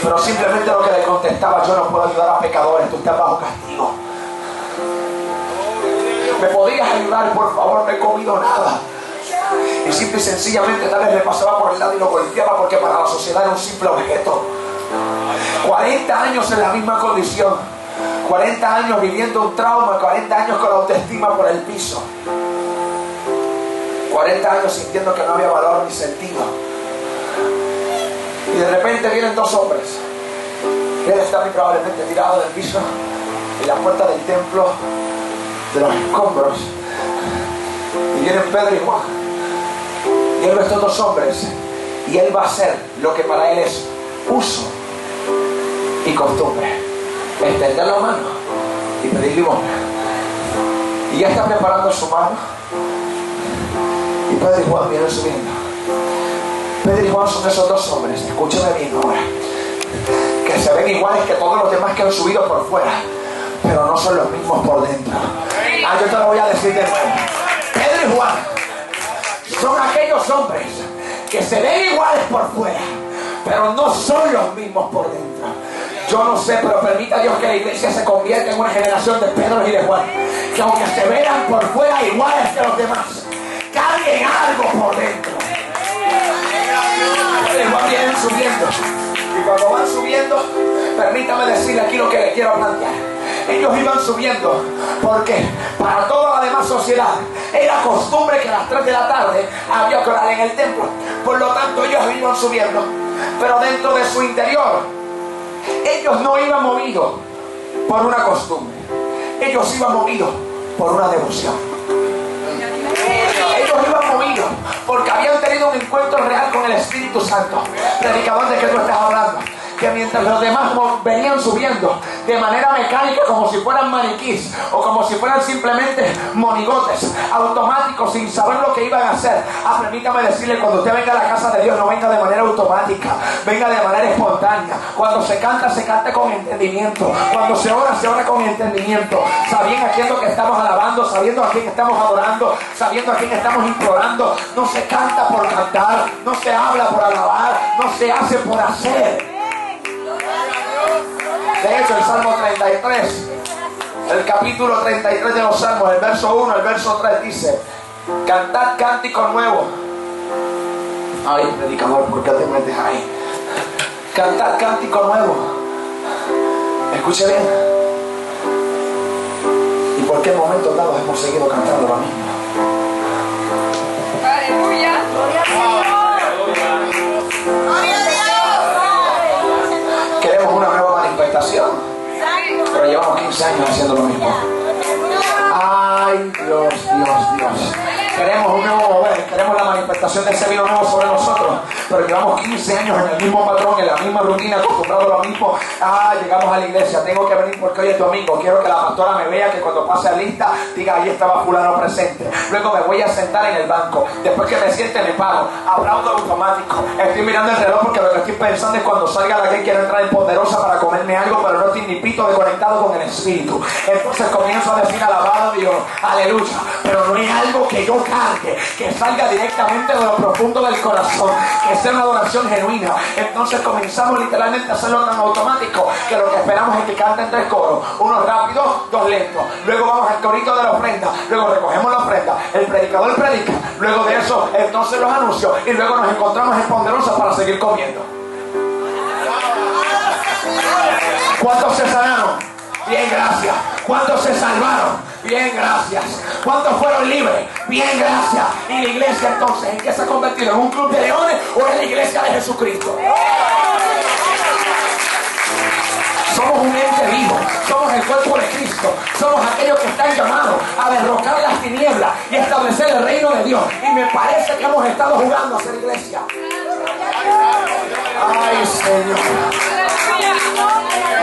Pero simplemente lo que le contestaba, yo no puedo ayudar a pecadores, tú estás bajo castigo. ¿Me podrías ayudar, por favor? No he comido nada. Y simple y sencillamente tal vez le pasaba por el lado y lo golpeaba porque para la sociedad era un simple objeto. 40 años en la misma condición, 40 años viviendo un trauma, 40 años con la autoestima por el piso, 40 años sintiendo que no había valor ni sentido. Y de repente vienen dos hombres. Él está muy probablemente tirado del piso en la puerta del templo de los escombros, y vienen Pedro y Juan, y él ve a estos dos hombres y él va a hacer lo que para él es uso y costumbre: extender la mano y pedir limosna. Y ya está preparando su mano y Pedro y Juan vienen subiendo. Pedro y Juan son esos dos hombres, escúchame bien ahora, que se ven iguales que todos los demás que han subido por fuera, pero no son los mismos por dentro. Yo te lo voy a decir de nuevo. Pedro y Juan son aquellos hombres que se ven iguales por fuera, pero no son los mismos por dentro. Yo no sé, pero permita Dios que la iglesia se convierta en una generación de Pedro y de Juan, que aunque se vean por fuera iguales que los demás, carguen algo por dentro. Pedro y Juan vienen subiendo, y cuando van subiendo, permítame decirle aquí lo que les quiero plantear. Ellos iban subiendo porque para toda la demás sociedad era costumbre que a las 3 de la tarde había que orar en el templo. Por lo tanto ellos iban subiendo Pero dentro de su interior, ellos no iban movidos por una costumbre. Ellos iban movidos por una devoción. Ellos iban movidos porque habían tenido un encuentro real con el Espíritu Santo. Predicador, ¿de qué tú estás hablando? Que mientras los demás venían subiendo de manera mecánica, como si fueran maniquís o como si fueran simplemente monigotes automáticos, sin saber lo que iban a hacer. Permítame decirle, cuando usted venga a la casa de Dios, no venga de manera automática, venga de manera espontánea. Cuando se cante con entendimiento. Cuando se ora con entendimiento, sabiendo a quién lo que estamos alabando, sabiendo a quién estamos adorando, sabiendo a quién estamos implorando. No se canta por cantar, no se habla por alabar, no se hace por hacer. De hecho, el Salmo 33, el capítulo 33 de los Salmos, el verso 1, el verso 3 dice: cantad cántico nuevo. Ay, predicador, ¿por qué te metes ahí? Cantad cántico nuevo. Escuche bien. ¿Y por qué en momentos dados hemos seguido cantando lo mismo? Aleluya. Gloria a Dios. Gloria a Dios. Queremos una nueva manifestación, pero llevamos 15 años haciendo lo mismo. Ay, Dios. Queremos un nuevo mover, queremos la manifestación de ese vino nuevo sobre nosotros, pero llevamos 15 años en el mismo patrón, en la misma rutina, acostumbrados a lo mismo. Llegamos a la iglesia, tengo que venir porque hoy es domingo, quiero que la pastora me vea, que cuando pase a lista diga: ahí estaba fulano presente. Luego me voy a sentar en el banco, después que me siente me paro, aplaudo automático, estoy mirando el reloj porque lo que estoy pensando es cuando salga la que quiero entrar en poderosa para comerme algo, pero no estoy ni pito de conectado con el Espíritu. Entonces comienzo a decir: alabado Dios, aleluya, pero no es algo que yo cante, que salga directamente de lo profundo del corazón, que sea una adoración genuina. Entonces comenzamos literalmente a hacerlo tan automático que lo que esperamos es que canten 3 coros, uno rápido, 2 lentos, luego vamos al corito de la ofrenda, luego recogemos la ofrenda, el predicador predica, luego de eso entonces los anuncios y luego nos encontramos en Ponderosa para seguir comiendo. ¿Cuántos se sanaron? Bien, gracias. ¿Cuántos se salvaron? Bien, gracias. ¿Cuántos fueron libres? Bien, gracias. ¿Y la iglesia entonces en qué se ha convertido? ¿En un club de leones o en la iglesia de Jesucristo? Somos un ente vivo, somos el cuerpo de Cristo, somos aquellos que están llamados a derrocar las tinieblas y establecer el reino de Dios. Y me parece que hemos estado jugando a ser iglesia. Ay, Señor.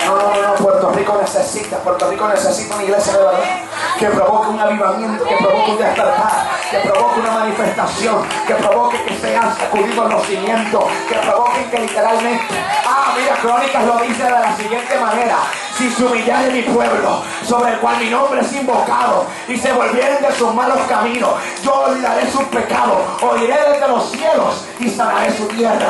No, Puerto Rico necesita una iglesia de verdad, que provoque un avivamiento, que provoque un despertar, que provoque una manifestación, que provoque que sean sacudidos los cimientos, que provoquen que literalmente, mira, Crónicas lo dice de la siguiente manera: si se humillare mi pueblo, sobre el cual mi nombre es invocado, y se volvieren de sus malos caminos, yo olvidaré sus pecados, oiré desde los cielos y sanaré su tierra.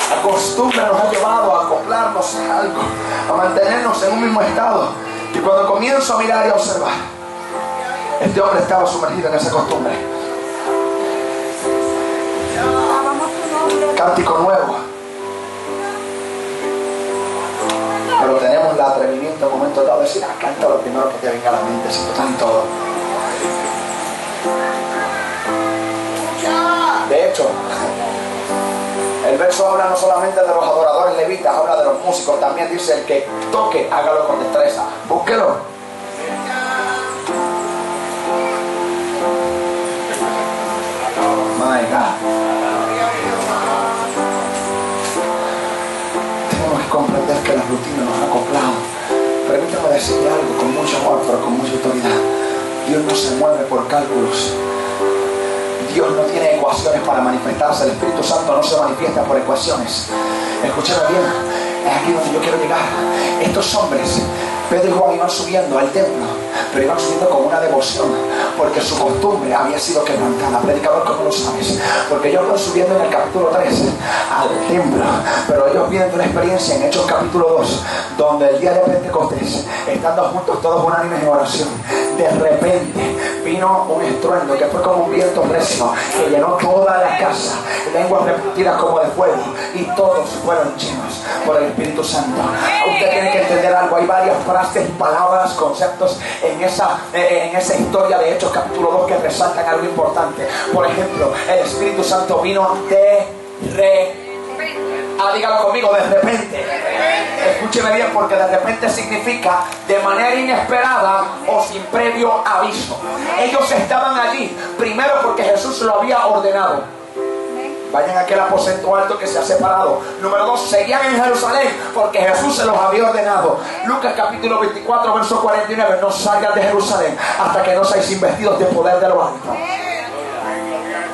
La costumbre nos ha llevado a acoplarnos a algo, a mantenernos en un mismo estado. Y cuando comienzo a mirar y a observar, este hombre estaba sumergido en esa costumbre. Cántico nuevo. Pero tenemos el atrevimiento en un momento dado de decir: canta lo primero que te venga a la mente, si total y todo. De hecho, el verso habla no solamente de los adoradores levitas, habla de los músicos también. Dice: el que toque, hágalo con destreza. Búsquelo. My God. Tenemos que comprender que la rutina nos ha acoplado. Permítame decirle algo con mucho amor, pero con mucha autoridad. Dios no se mueve por cálculos. Dios no tiene ecuaciones para manifestarse. El Espíritu Santo no se manifiesta por ecuaciones. Escúchame bien, es aquí donde yo quiero llegar. Estos hombres, Pedro y Juan, iban subiendo al templo, pero iban subiendo con una devoción, porque su costumbre había sido quebrantada. Predicador, ¿cómo lo sabes? Porque ellos van subiendo en el capítulo 3 al templo, pero ellos vienen de una experiencia en Hechos capítulo 2, donde el día de Pentecostés, estando juntos todos unánimes en oración, de repente vino un estruendo que fue como un viento recio que llenó toda la casa, lenguas repartidas como de fuego, y todos fueron llenos por el Espíritu Santo. Usted tiene que entender algo. algo. Hay varias frases, palabras, conceptos en esa historia de Hechos capítulo 2 que resaltan algo importante. Por ejemplo, el Espíritu Santo vino dígalo conmigo, de repente. Escúcheme bien, porque de repente significa de manera inesperada o sin previo aviso. Ellos estaban allí, primero porque Jesús lo había ordenado. Vayan a aquel aposento alto que se ha separado. Número 2, seguían en Jerusalén porque Jesús se los había ordenado. Lucas capítulo 24, verso 49. No salgan de Jerusalén hasta que no seáis investidos de poder de lo alto.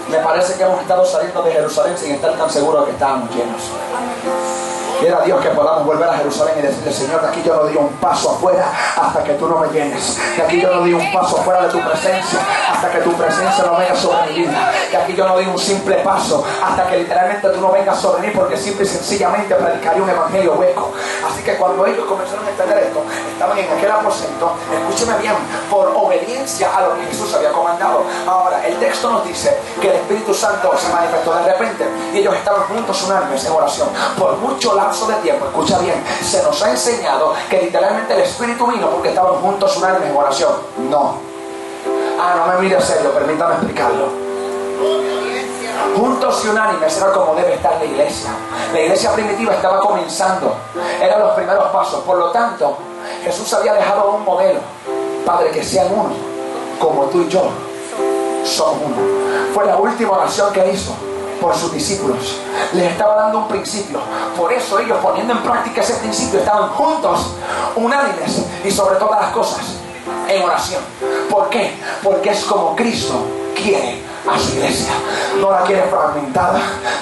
Me parece que hemos estado saliendo de Jerusalén sin estar tan seguros de que estábamos llenos. Quiera Dios que podamos volver a Jerusalén y decirle: Señor, de aquí yo no doy un paso afuera hasta que tú no me llenes. De aquí yo no doy un paso afuera de tu presencia hasta que tu presencia no venga sobre mi vida. De aquí yo no doy un simple paso hasta que literalmente tú no vengas sobre mí, porque simple y sencillamente predicaría un evangelio hueco. Así que cuando ellos comenzaron a entender esto, estaban en aquel aposento, escúcheme bien, por obediencia a lo que Jesús había comandado. Ahora, el texto nos dice que el Espíritu Santo se manifestó de repente y ellos estaban juntos unánimes en oración. Por mucho lapso de tiempo, escucha bien, se nos ha enseñado que literalmente el Espíritu vino porque estaban juntos unánimes en oración. No me mire serio, permítame explicarlo. Juntos y unánimes era como debe estar la iglesia. La iglesia primitiva estaba comenzando, eran los primeros pasos. Por lo tanto, Jesús había dejado un modelo: Padre, que sean uno, como tú y yo somos uno. Fue la última oración que hizo por sus discípulos. Les estaba dando un principio. Por eso ellos, poniendo en práctica ese principio, estaban juntos, unánimes y sobre todas las cosas en oración. ¿Por qué? Porque es como Cristo quiere a su iglesia. No la quiere fragmentada,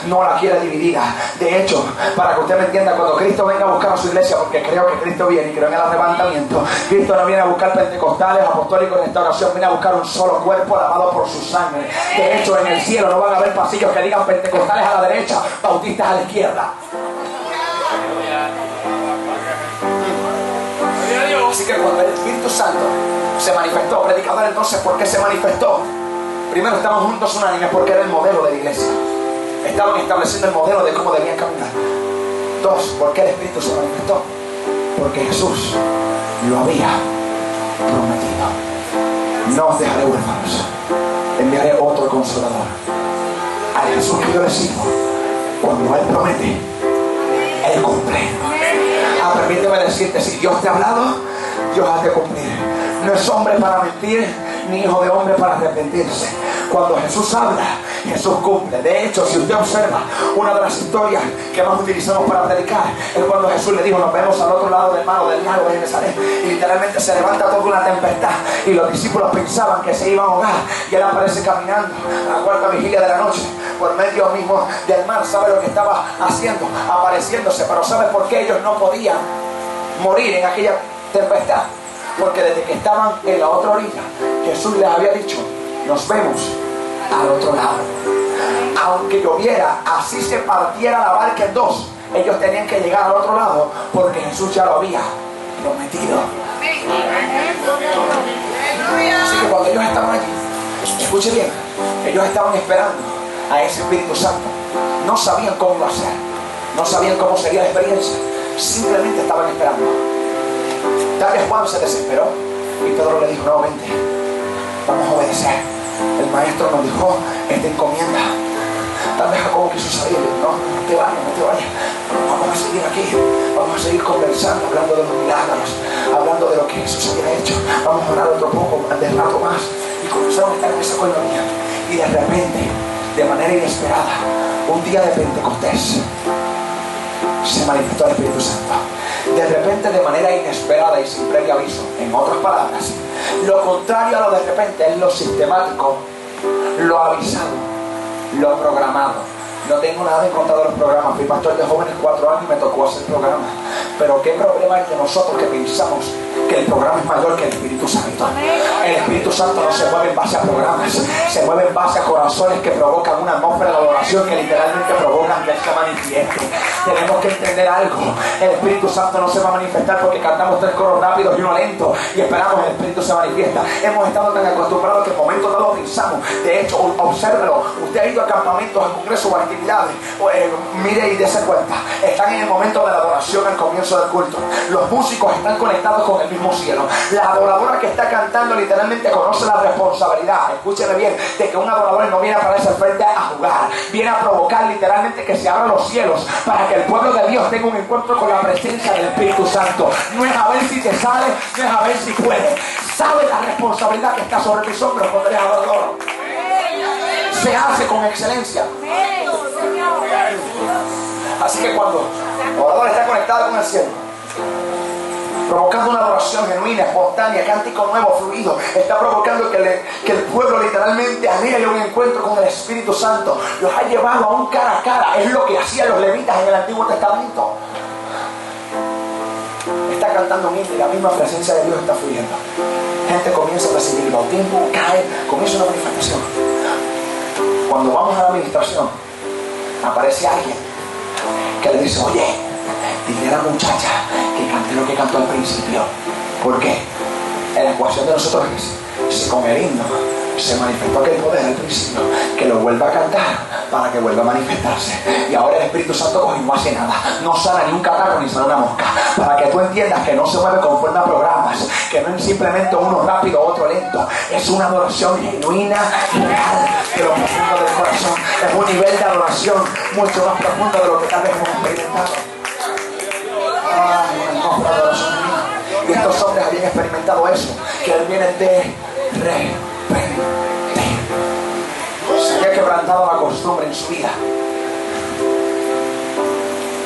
no la quiere dividida. De hecho, para que usted me entienda, cuando Cristo venga a buscar a su iglesia, porque creo que Cristo viene y creo en el arrebatamiento, Cristo no viene a buscar pentecostales, apostólicos, restauración, viene a buscar un solo cuerpo lavado por su sangre. De hecho, en el cielo no van a haber pasillos que digan pentecostales a la derecha, bautistas a la izquierda. Así que cuando el Espíritu Santo se manifestó, predicador, entonces, ¿por qué se manifestó? Primero, estaban juntos unánimes porque era el modelo de la iglesia. Estaban estableciendo el modelo de cómo debían caminar. 2, ¿por qué el Espíritu se manifestó? Porque Jesús lo había prometido. No os dejaré huérfanos, enviaré otro consolador. Al Jesús que yo le sigo, cuando Él promete, Él cumple. Permíteme decirte, si Dios te ha hablado, Dios ha de cumplir. No es hombre para mentir, ni hijo de hombre para arrepentirse. Cuando Jesús habla, Jesús cumple. De hecho, si usted observa, una de las historias que más utilizamos para predicar es cuando Jesús le dijo: nos vemos al otro lado del mar, del lago de Genesaret. Y literalmente se levanta toda una tempestad y los discípulos pensaban que se iban a ahogar, y Él aparece caminando a la cuarta vigilia de la noche por medio mismo del mar. ¿Sabe lo que estaba haciendo? Apareciéndose. Pero ¿sabe por qué ellos no podían morir en aquella tempestad? Porque desde que estaban en la otra orilla, Jesús les había dicho: nos vemos al otro lado. Aunque lloviera, así se partiera la barca en dos, ellos tenían que llegar al otro lado, porque Jesús ya lo había prometido. Así que cuando ellos estaban allí, escuche bien, ellos estaban esperando a ese Espíritu Santo. No sabían cómo iba a ser, no sabían cómo sería la experiencia, simplemente estaban esperando. Tal vez Juan se desesperó y Pedro le dijo: no, vente, vamos a obedecer. El maestro nos dijo esta encomienda. Tal vez Jacobo quiso salir. No te vayas, vamos a seguir aquí, vamos a seguir conversando, hablando de los milagros, hablando de lo que Jesús había hecho. Vamos a orar otro poco, de rato más. Y comenzaron a estar en esa coinonía. Y de repente, de manera inesperada, un día de Pentecostés, se manifestó el Espíritu Santo. De repente, de manera inesperada y sin previo aviso. En otras palabras, lo contrario a lo de repente es lo sistemático, lo avisado, lo programado. No tengo nada en contra de los programas. Fui pastor de jóvenes 4 años y me tocó hacer programas. Pero qué problema hay de nosotros que pensamos que el programa es mayor que el Espíritu Santo. El Espíritu Santo no se mueve en base a programas, se mueve en base a corazones que provocan una atmósfera de adoración que literalmente provocan que Él se manifieste. Tenemos que entender algo: el Espíritu Santo no se va a manifestar porque cantamos 3 coros rápidos y uno lento y esperamos que el Espíritu se manifiesta. Hemos estado tan acostumbrados que en momentos no lo pensamos. De hecho, obsérvelo, usted ha ido a campamentos, a congresos o a actividades, mire y dése cuenta, están en el momento de la adoración al comienzo comienzo del culto. Los músicos están conectados con el mismo cielo. La adoradora que está cantando literalmente conoce la responsabilidad, escúcheme bien, de que un adorador no viene a pararse al frente a jugar, viene a provocar literalmente que se abran los cielos para que el pueblo de Dios tenga un encuentro con la presencia del Espíritu Santo. No es a ver si te sale, no es a ver si puedes. Sabe la responsabilidad que está sobre tus hombros cuando eres adorador. Se hace con excelencia. Así que cuando el adorador está conectado con el cielo, provocando una adoración genuina, espontánea, cántico nuevo, fluido, está provocando que el pueblo literalmente anhele un encuentro con el Espíritu Santo. Los ha llevado a un cara a cara. Es lo que hacían los levitas en el Antiguo Testamento. Está cantando un himno y la misma presencia de Dios está fluyendo. Gente comienza a recibir el bautismo, cae, comienza una manifestación. Cuando vamos a la administración, aparece alguien que le dice: oye, dile a la muchacha que cante lo que cantó al principio. ¿Por qué? En la ecuación de nosotros es: si con el himno se manifestó aquel poder al principio, que lo vuelva a cantar para que vuelva a manifestarse. Y ahora el Espíritu Santo coge y no hace nada, no sana ni un catarro ni sana una mosca, para que tú entiendas que no se mueve conforme a programas, que no es simplemente uno rápido o otro lento. Es una adoración genuina y real de lo profundo del corazón. Es un nivel de adoración mucho más profundo de lo que tal vez hemos experimentado. Ay, una atmósfera de adoración divina. Y estos hombres habían experimentado eso, que él viene de repente. Se había quebrantado la costumbre en su vida.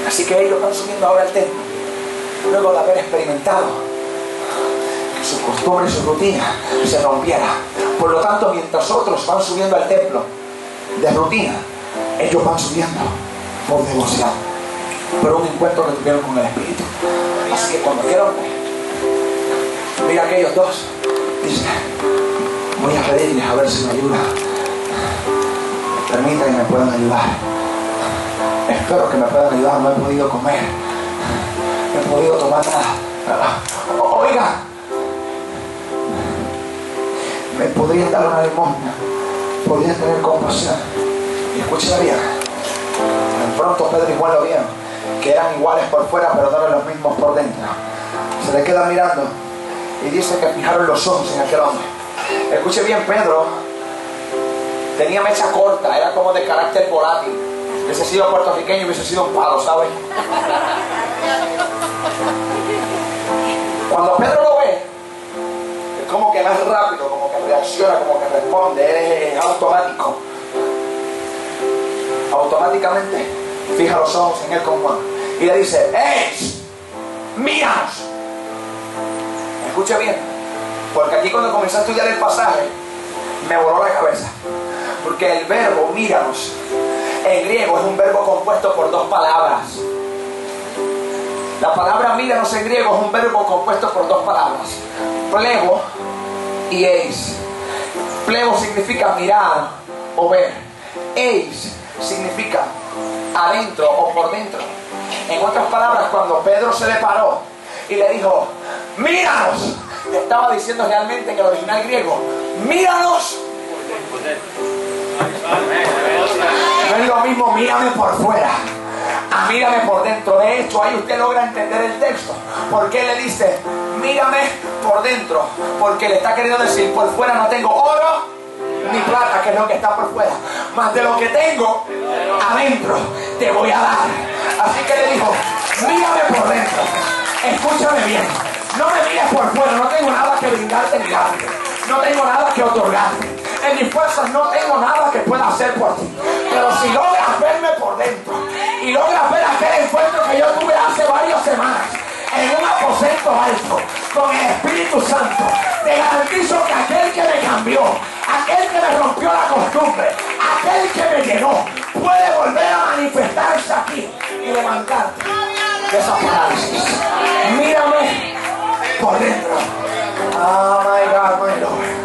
Así que ellos van subiendo ahora al templo, luego de haber experimentado que su costumbre y su rutina se rompiera. Por lo tanto, mientras otros van subiendo al templo de rutina, ellos van subiendo por devoción, por un encuentro que tuvieron con el Espíritu. Así que cuando vieron, mira aquellos dos, dice: voy a pedirles a ver si me ayudan. Permita que me puedan ayudar. Espero que me puedan ayudar. No he podido comer, no he podido tomar nada. Oiga, me podrían dar una limosna, podrían tener compasión. Y escúchame bien, de pronto Pedro y Juan lo vieron, que eran iguales por fuera pero no eran los mismos por dentro. Se le quedan mirando y dice que fijaron los ojos en aquel hombre. Escuche bien, Pedro tenía mecha corta, era como de carácter volátil. Hubiese sido puertorriqueño, hubiese sido un palo, ¿sabes? Cuando Pedro lo ve, es como que más rápido, como que reacciona, como que responde, es automático. Automáticamente fija los ojos en él con Juan y le dice: ¡Ey! ¡Míranos! Escuche bien, porque aquí cuando comencé a estudiar el pasaje me voló la cabeza, porque el verbo míranos en griego es un verbo compuesto por dos palabras. La palabra míranos en griego es un verbo compuesto por dos palabras: plebo y eis. Plebo significa mirar o ver, eis significa adentro o por dentro. En otras palabras, cuando Pedro se le paró y le dijo: míranos, le estaba diciendo realmente en el original griego: míranos. No es lo mismo mírame por fuera a mírame por dentro. De hecho, ahí usted logra entender el texto, porque él le dice: mírame por dentro, porque le está queriendo decir: por fuera no tengo oro ni plata, que es lo que está por fuera, más de lo que tengo adentro te voy a dar. Así que le dijo: mírame por dentro. Escúchame bien, no me mires por fuera. No tengo nada que brindarte ni darte, no tengo nada que otorgarte. En mis fuerzas no tengo nada que pueda hacer por ti, pero si logras verme por dentro y logras ver aquel encuentro que yo tuve hace varias semanas en un aposento alto con el Espíritu Santo, te garantizo que aquel que me cambió, aquel que me rompió la costumbre, aquel que me llenó, puede volver a manifestarse aquí y levantarte de esa parálisis. Mírame por dentro. Oh my God, my Lord.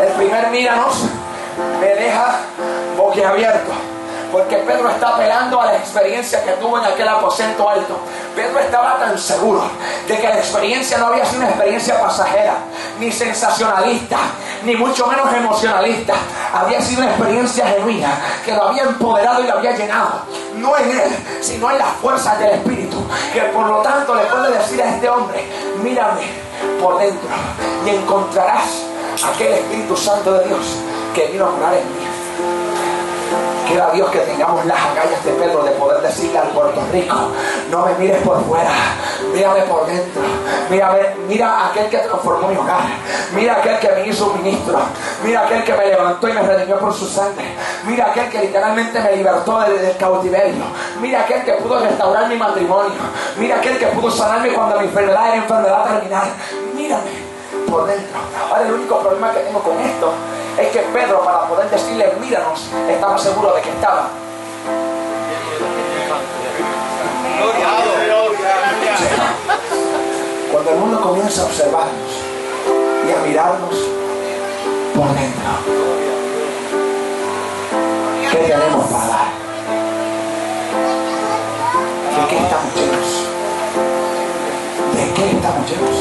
El primer míranos me deja boquiabierto, Porque Pedro está apelando a la experiencia que tuvo en aquel aposento alto. Pedro estaba tan seguro de que la experiencia no había sido una experiencia pasajera, ni sensacionalista, ni mucho menos emocionalista. Había sido una experiencia genuina que lo había empoderado y lo había llenado, no en él, sino en las fuerzas del Espíritu, que por lo tanto le puede decir a este hombre: mírame por dentro y encontrarás aquel Espíritu Santo de Dios que vino a morar en mí. Quiera Dios que tengamos las agallas de Pedro de poder decirle al Puerto Rico: no me mires por fuera, mírame por dentro. Mira a aquel que transformó mi hogar, mira a aquel que me hizo un ministro, mira a aquel que me levantó y me redimió por su sangre, mira a aquel que literalmente me libertó del cautiverio, mira a aquel que pudo restaurar mi matrimonio, mira a aquel que pudo sanarme cuando mi enfermedad era enfermedad terminal. Mírame por dentro. Ahora, el único problema que tengo con esto es que Pedro, para poder decirle míranos, estaba seguro de que estaba. Cuando el mundo comienza a observarnos y a mirarnos por dentro, ¿qué tenemos para dar? ¿De qué estamos llenos? ¿De qué estamos llenos?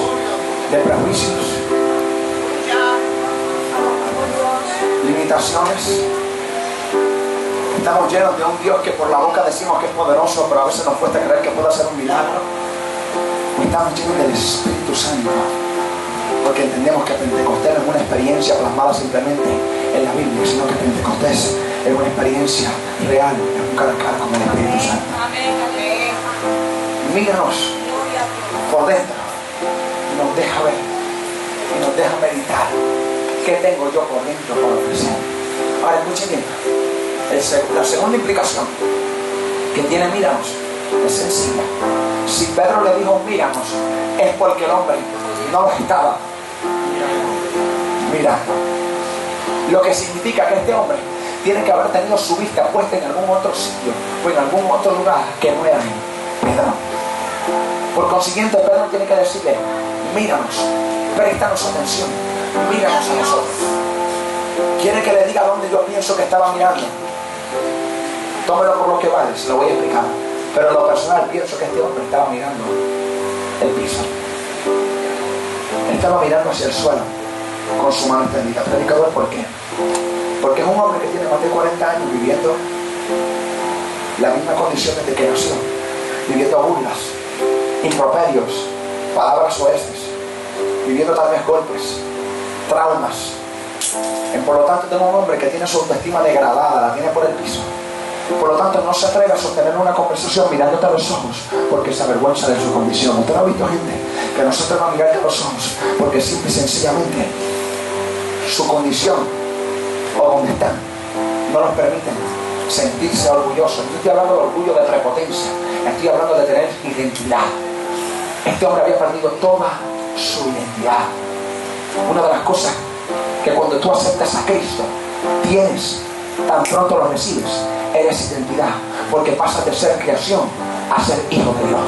¿De prejuicios? ¿Limitaciones? Estamos llenos de un Dios que por la boca decimos que es poderoso, pero a veces nos cuesta creer que puede hacer un milagro. O estamos llenos del Espíritu Santo, porque entendemos que Pentecostés no es una experiencia plasmada simplemente en la Biblia, sino que Pentecostés es una experiencia real, es un cara a cara con el Espíritu Santo. Míranos por dentro y nos deja ver y nos deja meditar qué tengo yo por dentro para ofrecer. Ahora escuchen bien, la segunda implicación que tiene míranos es sencilla. Si Pedro le dijo míranos, es porque el hombre no lo estaba mirando. Lo que significa que este hombre tiene que haber tenido su vista puesta en algún otro sitio o en algún otro lugar que no era Pedro. Por consiguiente, Pedro tiene que decirle: míranos, préstanos atención, míranos a nosotros. Quiere que le diga dónde yo pienso que estaba mirando. Tómelo por lo que vale, se lo voy a explicar. Pero en lo personal pienso que este hombre estaba mirando el piso. Estaba mirando hacia el suelo con su mano extendida. Predicador, ¿por qué? Porque es un hombre que tiene más de 40 años viviendo la misma condición desde que nació, viviendo burlas, improperios, palabras oeces, viviendo tal vez golpes, traumas. Por lo tanto, tengo un hombre que tiene su autoestima degradada, la tiene por el piso. Por lo tanto, no se atreve a sostener una conversación mirándote a los ojos porque se avergüenza de su condición. ¿Usted ha visto gente que no se atreve a mirarte a los ojos porque simple y sencillamente su condición o donde están no los permiten sentirse orgullosos? No estoy hablando de orgullo de prepotencia, estoy hablando de tener identidad. Este hombre había perdido toda su identidad. Una de las cosas que cuando tú aceptas a Cristo tienes, tan pronto lo recibes, eres identidad, porque pasas de ser creación a ser hijo de Dios.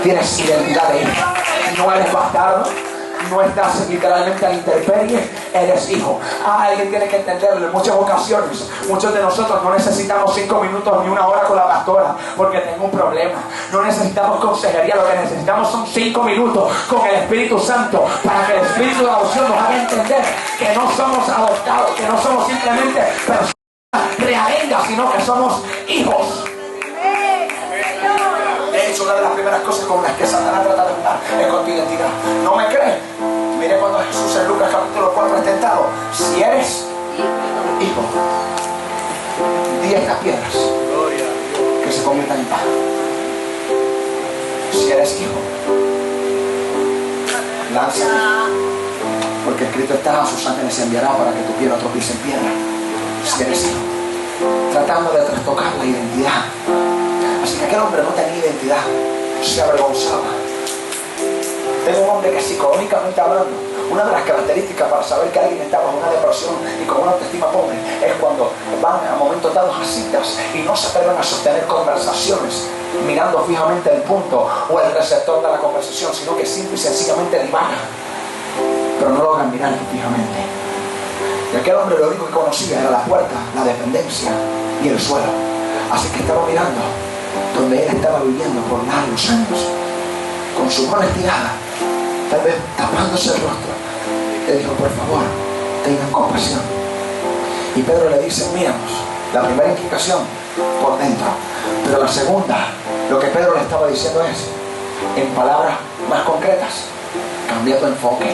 Tienes identidad de hijo. No eres bastardo, no estás literalmente a la intemperie, eres hijo. Alguien tiene que entenderlo. En muchas ocasiones, muchos de nosotros no necesitamos 5 minutos ni 1 hora con la pastora porque tengo un problema. No necesitamos consejería, lo que necesitamos son 5 minutos con el Espíritu Santo para que el Espíritu de adopción nos haga entender que no somos adoptados, que no somos simplemente personas realengas, sino que somos hijos. De hecho, una de las primeras cosas con las que Satanás trata de jugar es con tu identidad. ¿No me crees? Mire cuando Jesús en Lucas capítulo 4 es tentado: si eres hijo, di a estas piedras que se conviertan en pan. Si eres hijo, lánzate, porque escrito está: a sus ángeles enviará para que tu piedra tropiece en piedra. Si eres hijo, tratando de trastocar la identidad. Así que aquel hombre no tenía identidad, se avergonzaba. Tengo un hombre que psicológicamente hablando, una de las características para saber que alguien está bajo una depresión y con una autoestima pobre es cuando van a momentos dados a citas y no se atreven a sostener conversaciones mirando fijamente el punto o el receptor de la conversación, sino que simple y sencillamente divagan, pero no logran mirar fijamente. Y aquel hombre lo único que conocía era la puerta, la dependencia y el suelo. Así que estaba mirando donde él estaba viviendo por largos años, con su mano estirada, tal vez tapándose el rostro. Le dijo: por favor, tengan compasión. Y Pedro le dice: míranos. La primera indicación, por dentro. Pero la segunda, lo que Pedro le estaba diciendo es, en palabras más concretas: cambia tu enfoque.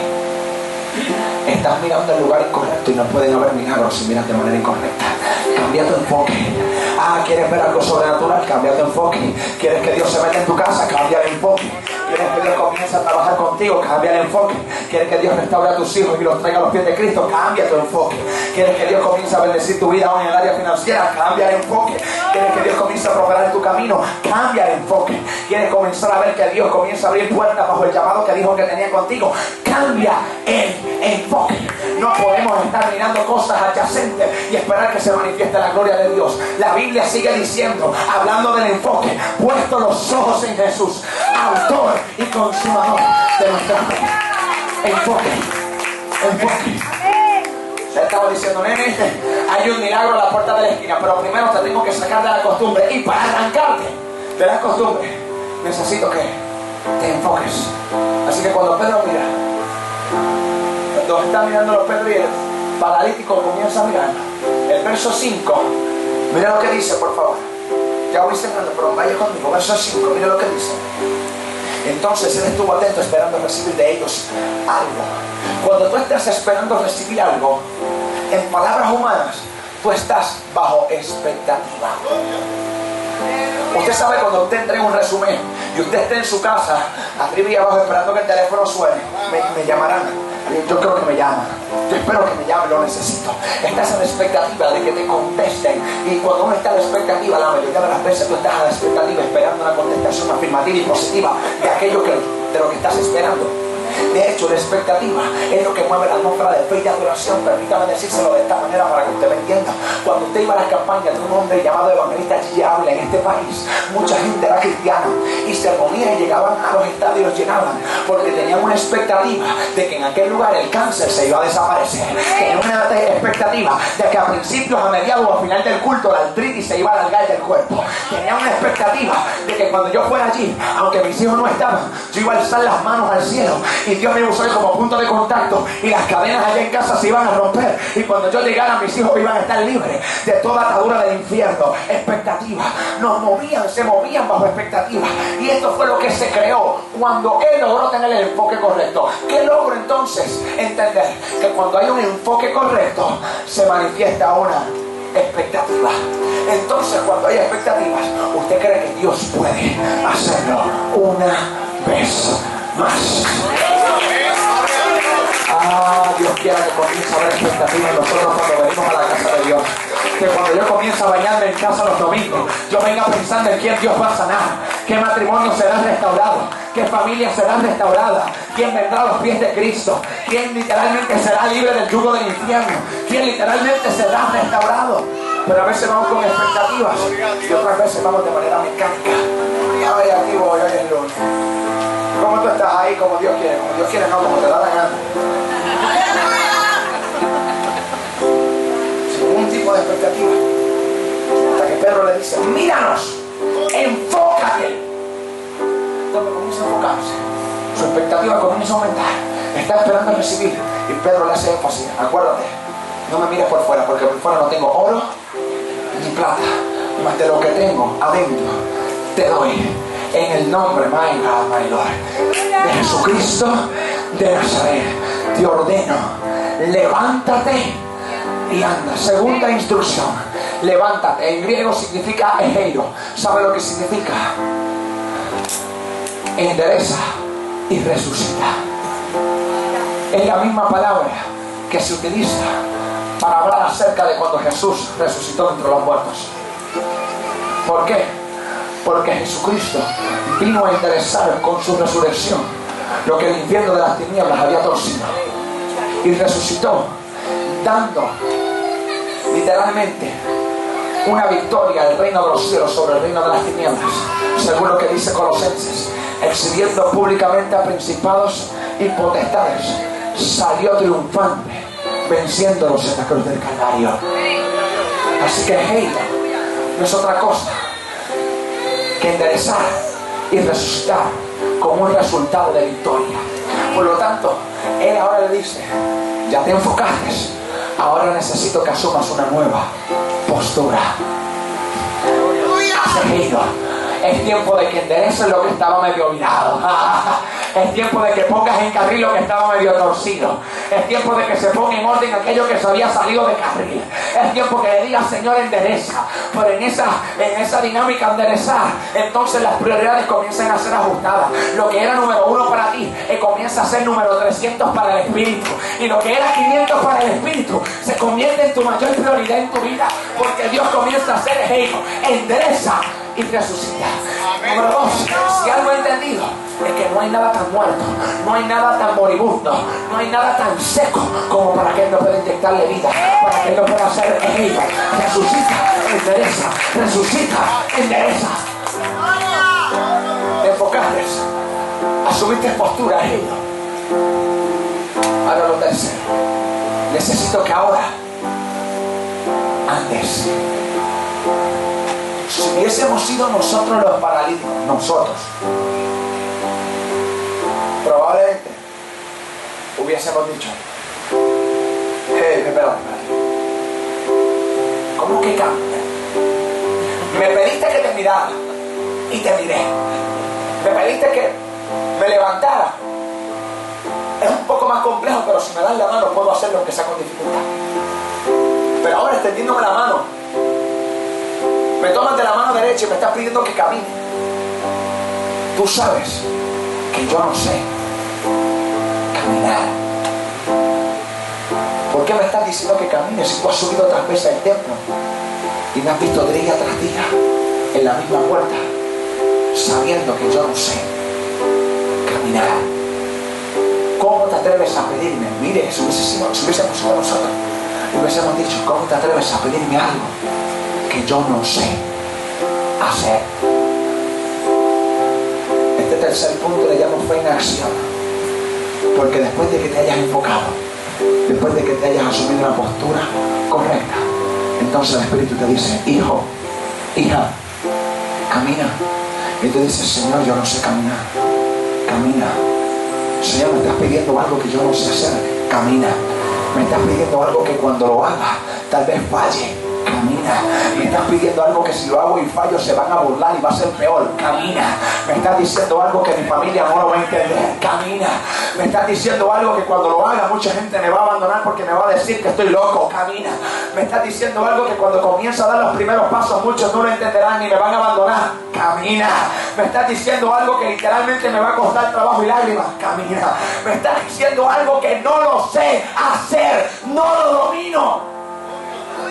Estás mirando el lugar incorrecto y no pueden haber milagros si miras de manera incorrecta. Cambia tu enfoque. ¿Quieres ver algo sobrenatural? Cambia tu enfoque. ¿Quieres que Dios se meta en tu casa? Cambia el enfoque. ¿Quieres que Dios comience a trabajar contigo? Cambia el enfoque. ¿Quieres que Dios restaure a tus hijos y los traiga a los pies de Cristo? Cambia tu enfoque. ¿Quieres que Dios comience a bendecir tu vida aún en el área financiera? Cambia el enfoque. ¿Quieres que Dios comience a prosperar en tu camino? Cambia el enfoque. ¿Quieres comenzar a ver que Dios comienza a abrir puertas bajo el llamado que dijo que tenía contigo? Cambia el enfoque. No podemos estar mirando cosas adyacentes y esperar que se manifieste la gloria de Dios. La Biblia sigue diciendo, hablando del enfoque: puesto los ojos en Jesús, autor y consumador de nuestra fe. Enfoque. Le estaba diciendo: nene, hay un milagro a la puerta de la esquina, pero primero te tengo que sacar de la costumbre. Y para arrancarte de la costumbre, necesito que te enfoques. Así que cuando Pedro mira, cuando está mirando los Pedro y el paralítico comienza a mirar, el verso 5, mira lo que dice, por favor. Ya voy cerrando, pero vaya conmigo. Verso 5, mira lo que dice. Entonces él estuvo atento, esperando recibir de ellos algo. Cuando tú estás esperando recibir algo, en palabras humanas, tú estás bajo expectativa. Usted sabe, cuando usted entrega un resumen y usted esté en su casa, arriba y abajo, esperando que el teléfono suene, me llamarán. Yo creo que me llaman. Yo espero que me llamen, lo necesito. Estás a la expectativa de que te contesten. Y cuando uno está a la expectativa, la mayoría de las veces tú estás a la expectativa esperando una contestación afirmativa y positiva de aquello de lo que estás esperando. De hecho, la expectativa es lo que mueve la atmósfera de fe y de adoración. Permítame decírselo de esta manera para que usted lo entienda. Cuando usted iba a las campañas de un hombre llamado evangelista G.A. en este país, mucha gente era cristiana y se reunía y llegaban a los estadios, llenaban, porque tenían una expectativa de que en aquel lugar el cáncer se iba a desaparecer. Tenían una expectativa de que a principios, a mediados o a final del culto la artritis se iba a alargar del cuerpo. Tenían una expectativa de que cuando yo fuera allí, aunque mis hijos no estaban, yo iba a alzar las manos al cielo y Dios me iba a usar como punto de contacto y las cadenas allá en casa se iban a romper, y cuando yo llegara mis hijos iban a estar libres de toda atadura del infierno. Expectativa. Se movían bajo expectativa, y esto fue lo que se creó cuando él logró tener el enfoque correcto. ¿Qué logro entonces? Entender que cuando hay un enfoque correcto se manifiesta una expectativa. Entonces, cuando hay expectativas, usted cree que Dios puede hacerlo una vez más. Dios quiera que comience a haber expectativa en nosotros cuando venimos a la casa de Dios. Que cuando yo comienzo a bañarme en casa los domingos, yo venga pensando en quién Dios va a sanar, qué matrimonio será restaurado, qué familia será restaurada, quién vendrá a los pies de Cristo, quién literalmente será libre del yugo del infierno, quién literalmente será restaurado. Pero a veces vamos con expectativas y otras veces vamos de manera mecánica. Ay, aquí voy, hoy es lunes. ¿Cómo tú estás ahí? Como Dios quiere. Como Dios quiere, no, como te da la gana. Sin ningún tipo de expectativa. Hasta que Pedro le dice: míranos, enfócate. Entonces comienza a enfocarse. Su expectativa comienza a aumentar. Está esperando a recibir. Y Pedro le hace énfasis: acuérdate, no me mires por fuera, porque por fuera no tengo oro ni plata, mas de lo que tengo adentro te doy. En el nombre, my God, my Lord, de Jesucristo de Nazaret, te ordeno, levántate y anda. Segunda instrucción: levántate. En griego significa egeiro. ¿Sabe lo que significa? Endereza y resucita. Es la misma palabra que se utiliza para hablar acerca de cuando Jesús resucitó entre los muertos. ¿Por qué? Porque Jesucristo vino a enderezar con su resurrección lo que el infierno de las tinieblas había torcido, y resucitó, dando literalmente una victoria al reino de los cielos sobre el reino de las tinieblas, según lo que dice Colosenses, exhibiendo públicamente a principados y potestades, salió triunfante, venciéndolos en la cruz del Calvario. Así que hey, no es otra cosa que enderezar y resucitar como un resultado de victoria. Por lo tanto, Él ahora le dice, ya te enfocaste, ahora necesito que asumas una nueva postura. Has seguido. Es tiempo de que endereces lo que estaba medio olvidado. Es tiempo de que pongas en carril lo que estaba medio torcido. Es tiempo de que se ponga en orden aquello que se había salido de carril. Es tiempo que le digas, Señor, endereza. Pero en esa dinámica de enderezar, entonces las prioridades comienzan a ser ajustadas. Lo que era número 1 para ti, comienza a ser número 300 para el Espíritu. Y lo que era 500 para el Espíritu, se convierte en tu mayor prioridad en tu vida. Porque Dios comienza a hacer endereza y resucita. Número 2, si algo he entendido es que no hay nada tan muerto, no hay nada tan moribundo, no hay nada tan seco como para que Él no pueda inyectarle vida, para que Él no pueda hacer resucita, endereza, resucita, endereza. Te enfocaste, asumiste postura, Él. Ahora lo tercero, necesito que ahora andes. Si hubiésemos sido nosotros los paralíticos, nosotros, probablemente hubiésemos dicho, hey, espérate. ¿Cómo que cambia? Me pediste que te mirara y te miré. Me pediste que me levantara. Es un poco más complejo, pero si me das la mano puedo hacerlo aunque sea con dificultad. Pero ahora extendiéndome la mano, me tomas de la mano derecha y me estás pidiendo que camine. Tú sabes que yo no sé caminar. ¿Por qué me estás diciendo que camine si tú has subido otras veces al templo y me has visto día tras día en la misma puerta, sabiendo que yo no sé caminar? ¿Cómo te atreves a pedirme? Mire, si hubiésemos sido nosotros, hubiésemos dicho, ¿cómo te atreves a pedirme algo que yo no sé hacer? Este tercer punto le llamo fe en acción, porque después de que te hayas enfocado, después de que te hayas asumido una postura correcta, entonces el Espíritu te dice, hijo, hija, camina. Y tú dices, Señor, yo no sé caminar. Camina. Señor, me estás pidiendo algo que yo no sé hacer. Camina. Me estás pidiendo algo que cuando lo haga tal vez falle. Camina. Me estás pidiendo algo que si lo hago y fallo se van a burlar y va a ser peor. Camina. Me estás diciendo algo que mi familia no lo va a entender. Camina. Me estás diciendo algo que cuando lo haga mucha gente me va a abandonar porque me va a decir que estoy loco. Camina. Me estás diciendo algo que cuando comienzo a dar los primeros pasos muchos no lo entenderán ni me van a abandonar. Camina. Me estás diciendo algo que literalmente me va a costar trabajo y lágrimas. Camina. Me estás diciendo algo que no lo sé hacer. No lo domino.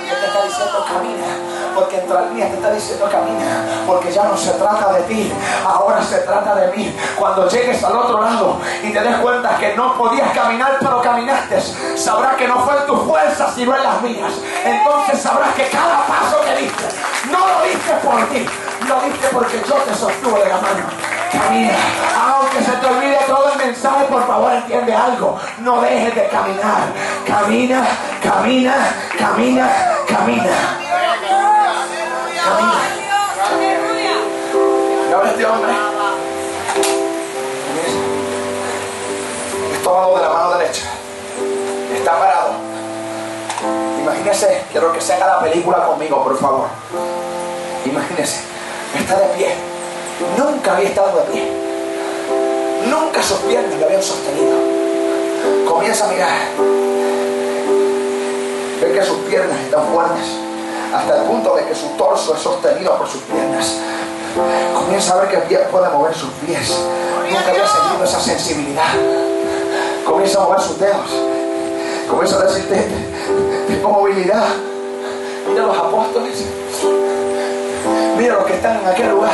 ¿Qué te está diciendo? Camina. Porque entre líneas te está diciendo camina. Porque ya no se trata de ti, ahora se trata de mí. Cuando llegues al otro lado y te des cuenta que no podías caminar pero caminaste, sabrás que no fue en tus fuerzas sino en las mías. Entonces sabrás que cada paso que diste no lo diste por ti, lo diste porque yo te sostuve de la mano. Camina. Aunque se te olvide todo el mensaje, por favor entiende algo. No dejes de caminar. Camina, camina, camina, camina. Camina. Y ahora este hombre es tomado de la mano derecha. Está parado. Imagínese, quiero que se haga la película conmigo, por favor. Imagínese, está de pie. Nunca había estado de pie. Nunca sus piernas le habían sostenido. Comienza a mirar. Ve que sus piernas están fuertes, hasta el punto de que su torso es sostenido por sus piernas. Comienza a ver que puede mover sus pies. Nunca había sentido esa sensibilidad. Comienza a mover sus dedos. Comienza a decirte, tengo movilidad. Mira los apóstoles. Mira los que están en aquel lugar.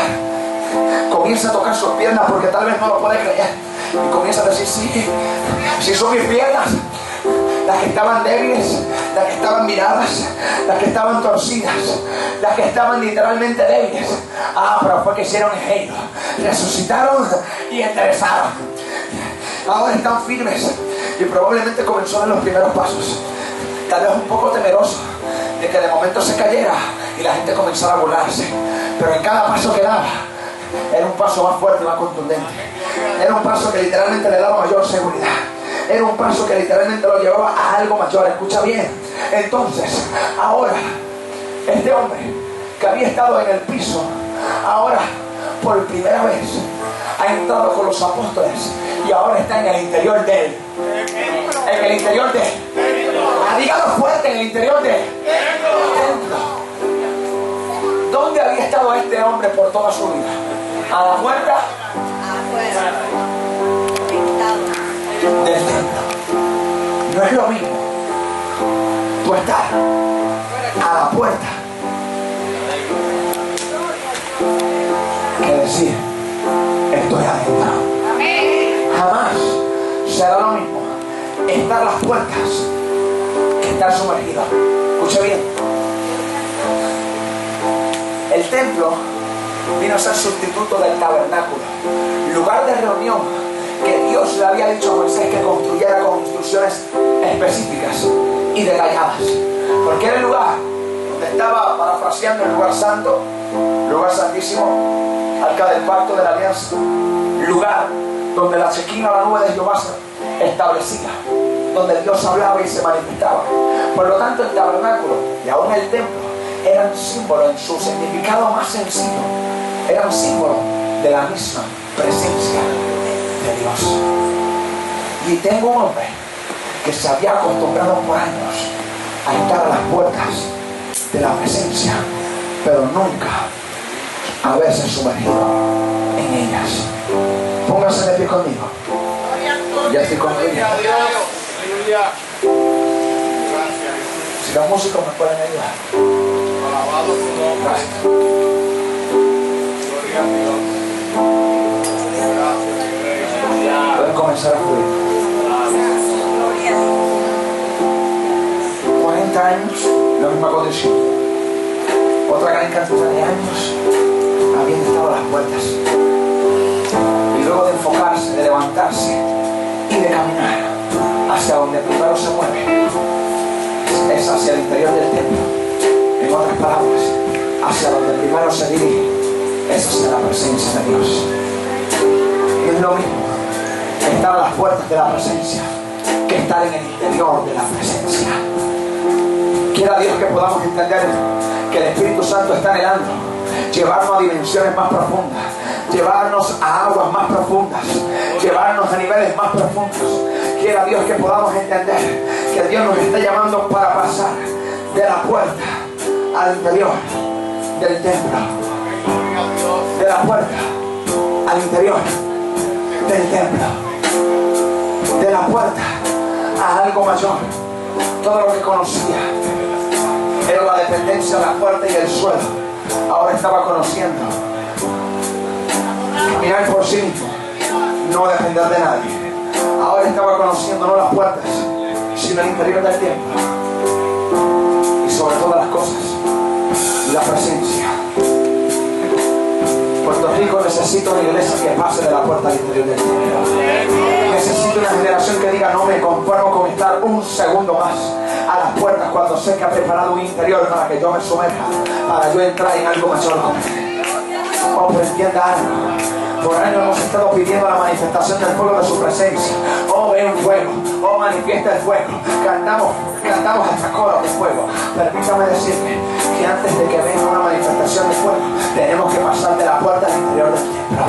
Comienza a tocar sus piernas porque tal vez no lo puede creer. Y comienza a decir, sí son mis piernas. Las que estaban débiles, las que estaban miradas, las que estaban torcidas, las que estaban literalmente débiles. Pero fue que hicieron ellos. Resucitaron y enderezaron. Ahora están firmes. Y probablemente comenzó en los primeros pasos. Tal vez un poco temeroso de que de momento se cayera y la gente comenzara a burlarse. Pero en cada paso que daba, era un paso más fuerte y más contundente. Era un paso que literalmente le daba mayor seguridad. Era un paso que literalmente lo llevaba a algo mayor. Escucha bien. Entonces, ahora, este hombre que había estado en el piso, ahora, por primera vez, ha entrado con los apóstoles y ahora está en el interior de él. En el interior de él. Dígalo fuerte, en el interior de él. ¿Dónde había estado este hombre por toda su vida? A la puerta del templo. No es lo mismo tú estar a la puerta que decir estoy adentro. Jamás será lo mismo estar a las puertas que estar sumergido. Escuche bien. El templo vino a ser sustituto del tabernáculo, lugar de reunión que Dios le había dicho a Moisés que construyera con instrucciones específicas y detalladas, porque era el lugar donde estaba, parafraseando, el lugar santo, lugar santísimo, arca del pacto de la alianza, lugar donde la Shequina, la nube de Jehová, se establecía, donde Dios hablaba y se manifestaba. Por lo tanto, el tabernáculo y aún el templo eran símbolo, en su significado más sencillo, eran símbolo de la misma presencia de Dios. Y tengo un hombre que se había acostumbrado por años a estar a las puertas de la presencia, pero nunca haberse sumergido en ellas. Póngase de pie conmigo. Ya estoy concluyendo. Si los músicos me pueden ayudar. Alabado su nombre. Gracias. Gloria a Dios. Gracias. Pueden comenzar a fluir. 40 años, la misma condición. Otra gran cantidad de años habían estado a las puertas. Y luego de enfocarse, de levantarse y de caminar hacia donde primero se mueve, es hacia el interior del templo. En otras palabras, hacia donde primero se dirige, es hacia la presencia de Dios. Y es lo mismo estar a las puertas de la presencia que estar en el interior de la presencia. Quiera Dios que podamos entender que el Espíritu Santo está anhelando llevarnos a dimensiones más profundas, llevarnos a aguas más profundas, llevarnos a niveles más profundos. Quiera Dios que podamos entender que Dios nos está llamando para pasar de la puerta al interior del templo, de la puerta al interior del templo, de la puerta a algo mayor. Todo lo que conocía era la dependencia de la puerta y el suelo. Ahora estaba conociendo caminar por sí mismo, no depender de nadie. Ahora estaba conociendo no las puertas, sino el interior del templo. Y sobre todas las cosas, la presencia. Puerto Rico necesita una iglesia que pase de la puerta al interior del templo. Necesito una generación que diga: no me conformo con estar un segundo más a las puertas cuando sé que ha preparado un interior para que yo me sumerja, para yo entrar en algo mayor con él. Oh, pero entienda algo. Por años hemos estado pidiendo la manifestación del fuego de su presencia. Oh, ven fuego. Oh, manifiesta el fuego. Cantamos hasta coros de fuego. Permítame decirle que antes de que venga una manifestación de fuego, tenemos que pasar de la puerta al interior del templo.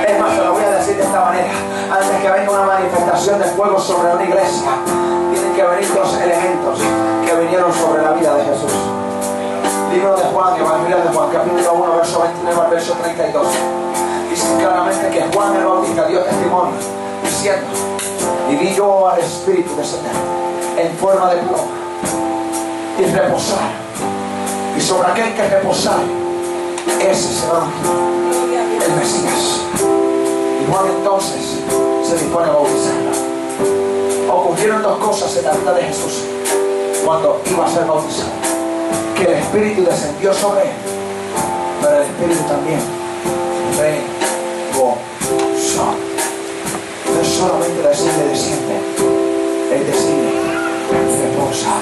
Es más, se lo voy a decir de esta manera: antes que venga una manifestación de fuego sobre una iglesia, tienen que venir dos elementos que vinieron sobre la vida de Jesús. Libro de Juan, Evangelio de Juan, capítulo 1, verso 29 al verso 32. Dice claramente que Juan el Bautista dio testimonio diciendo: y vi yo al Espíritu descender en forma de pluma y reposar, y sobre aquel que reposar, ese será el Mesías. Y Juan entonces se dispone a bautizarlo. Ocurrieron dos cosas en la vida de Jesús cuando iba a ser bautizado: que el Espíritu descendió sobre él, pero el Espíritu también reposó. No es solamente decirle desciende, es decirle reposa.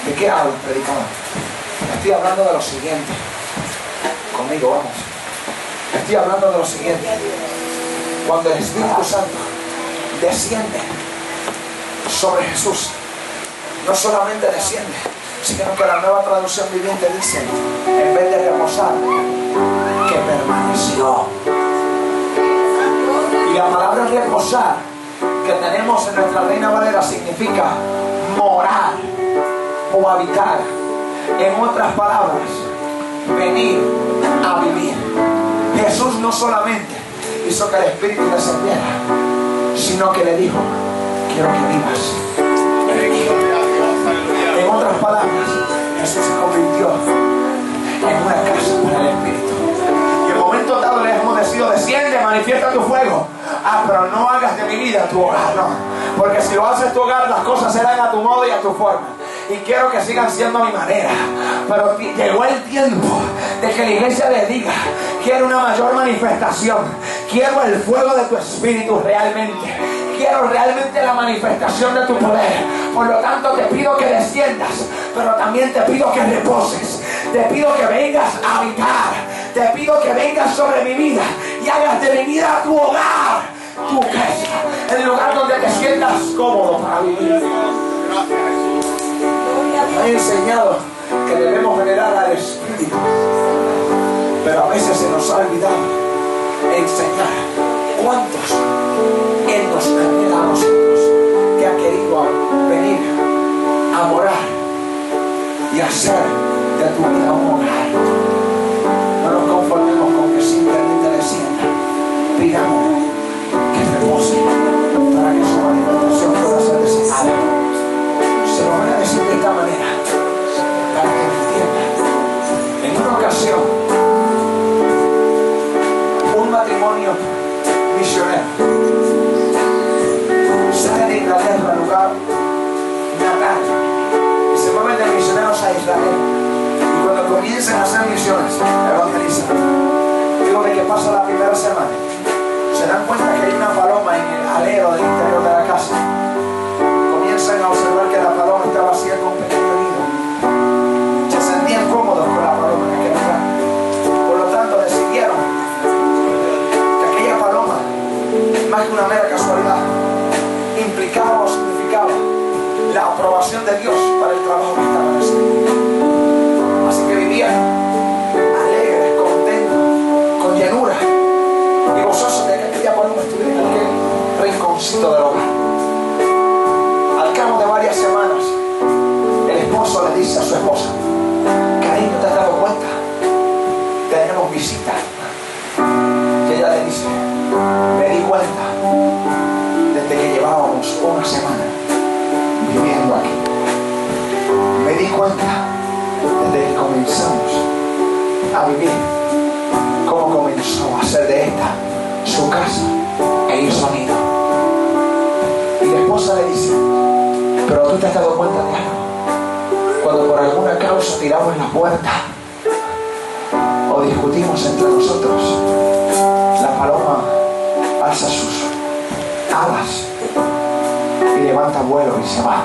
¿De qué habla el predicador? Estoy hablando de lo siguiente. Conmigo, vamos. Estoy hablando de lo siguiente. Cuando el Espíritu Santo desciende sobre Jesús, no solamente desciende, sino que la Nueva Traducción Viviente dice, en vez de reposar, que permaneció. Y la palabra reposar que tenemos en nuestra Reina Valera significa morar o habitar. En otras palabras, venir a vivir. Jesús no solamente hizo que el Espíritu descendiera, sino que le dijo, quiero que vivas. En otras palabras, Jesús se convirtió en una casa para el Espíritu. Y en momentos dados le hemos decidido, desciende, manifiesta tu fuego. Pero no hagas de mi vida tu hogar, no. Porque si lo haces tu hogar, las cosas serán a tu modo y a tu forma. Y quiero que sigan siendo a mi manera. Pero llegó el tiempo de que la iglesia le diga, quiero una mayor manifestación. Quiero el fuego de tu Espíritu realmente. Quiero realmente la manifestación de tu poder. Por lo tanto te pido que desciendas, pero también te pido que reposes. Te pido que vengas a habitar. Te pido que vengas sobre mi vida y hagas de mi vida tu hogar, tu casa, el lugar donde te sientas cómodo para vivir. Me he enseñado que debemos venerar al Espíritu, pero a veces se nos ha olvidado enseñar cuántos Él nos anhela a nosotros, que ha querido venir a morar y hacer de tu vida un hogar. No nos conformemos con que simplemente descienda. Pidamos que repose para que su alimentación pueda ser deseada. Se lo voy a decir de esta manera para que me entiendan. En una ocasión, un matrimonio misionero sale de Inglaterra al lugar natal y se mueven de misioneros a Israel. Y cuando comiencen a hacer misiones, evangelizan. Digo de que pasa la primera semana, se dan cuenta que hay una paloma en el alero del interior de la casa. Comienzan a observar que la paloma estaba haciendo un pequeño nido. Se sentían cómodos con la paloma en aquel lugar. Por lo tanto, decidieron que aquella paloma, más que una mera casualidad, implicaba o significaba la aprobación de Dios para el trabajo que estaban haciendo. Así que vivían alegres, contentos, con llenura y gozosos de que aquella paloma estuviera en aquel rinconcito del hogar. Al cabo de varias semanas, el esposo le dice a su esposa, cariño, ¿te has dado cuenta? Tenemos visita. Y ella le dice, me di cuenta desde que llevábamos una semana viviendo aquí. Me di cuenta desde que comenzamos a vivir, cómo comenzó a hacer de esta su casa e hizo nido. Y la esposa le dice, pero tú te has dado cuenta de algo. Cuando por alguna causa tiramos la puerta o discutimos entre nosotros, la paloma alza sus alas y levanta vuelo y se va.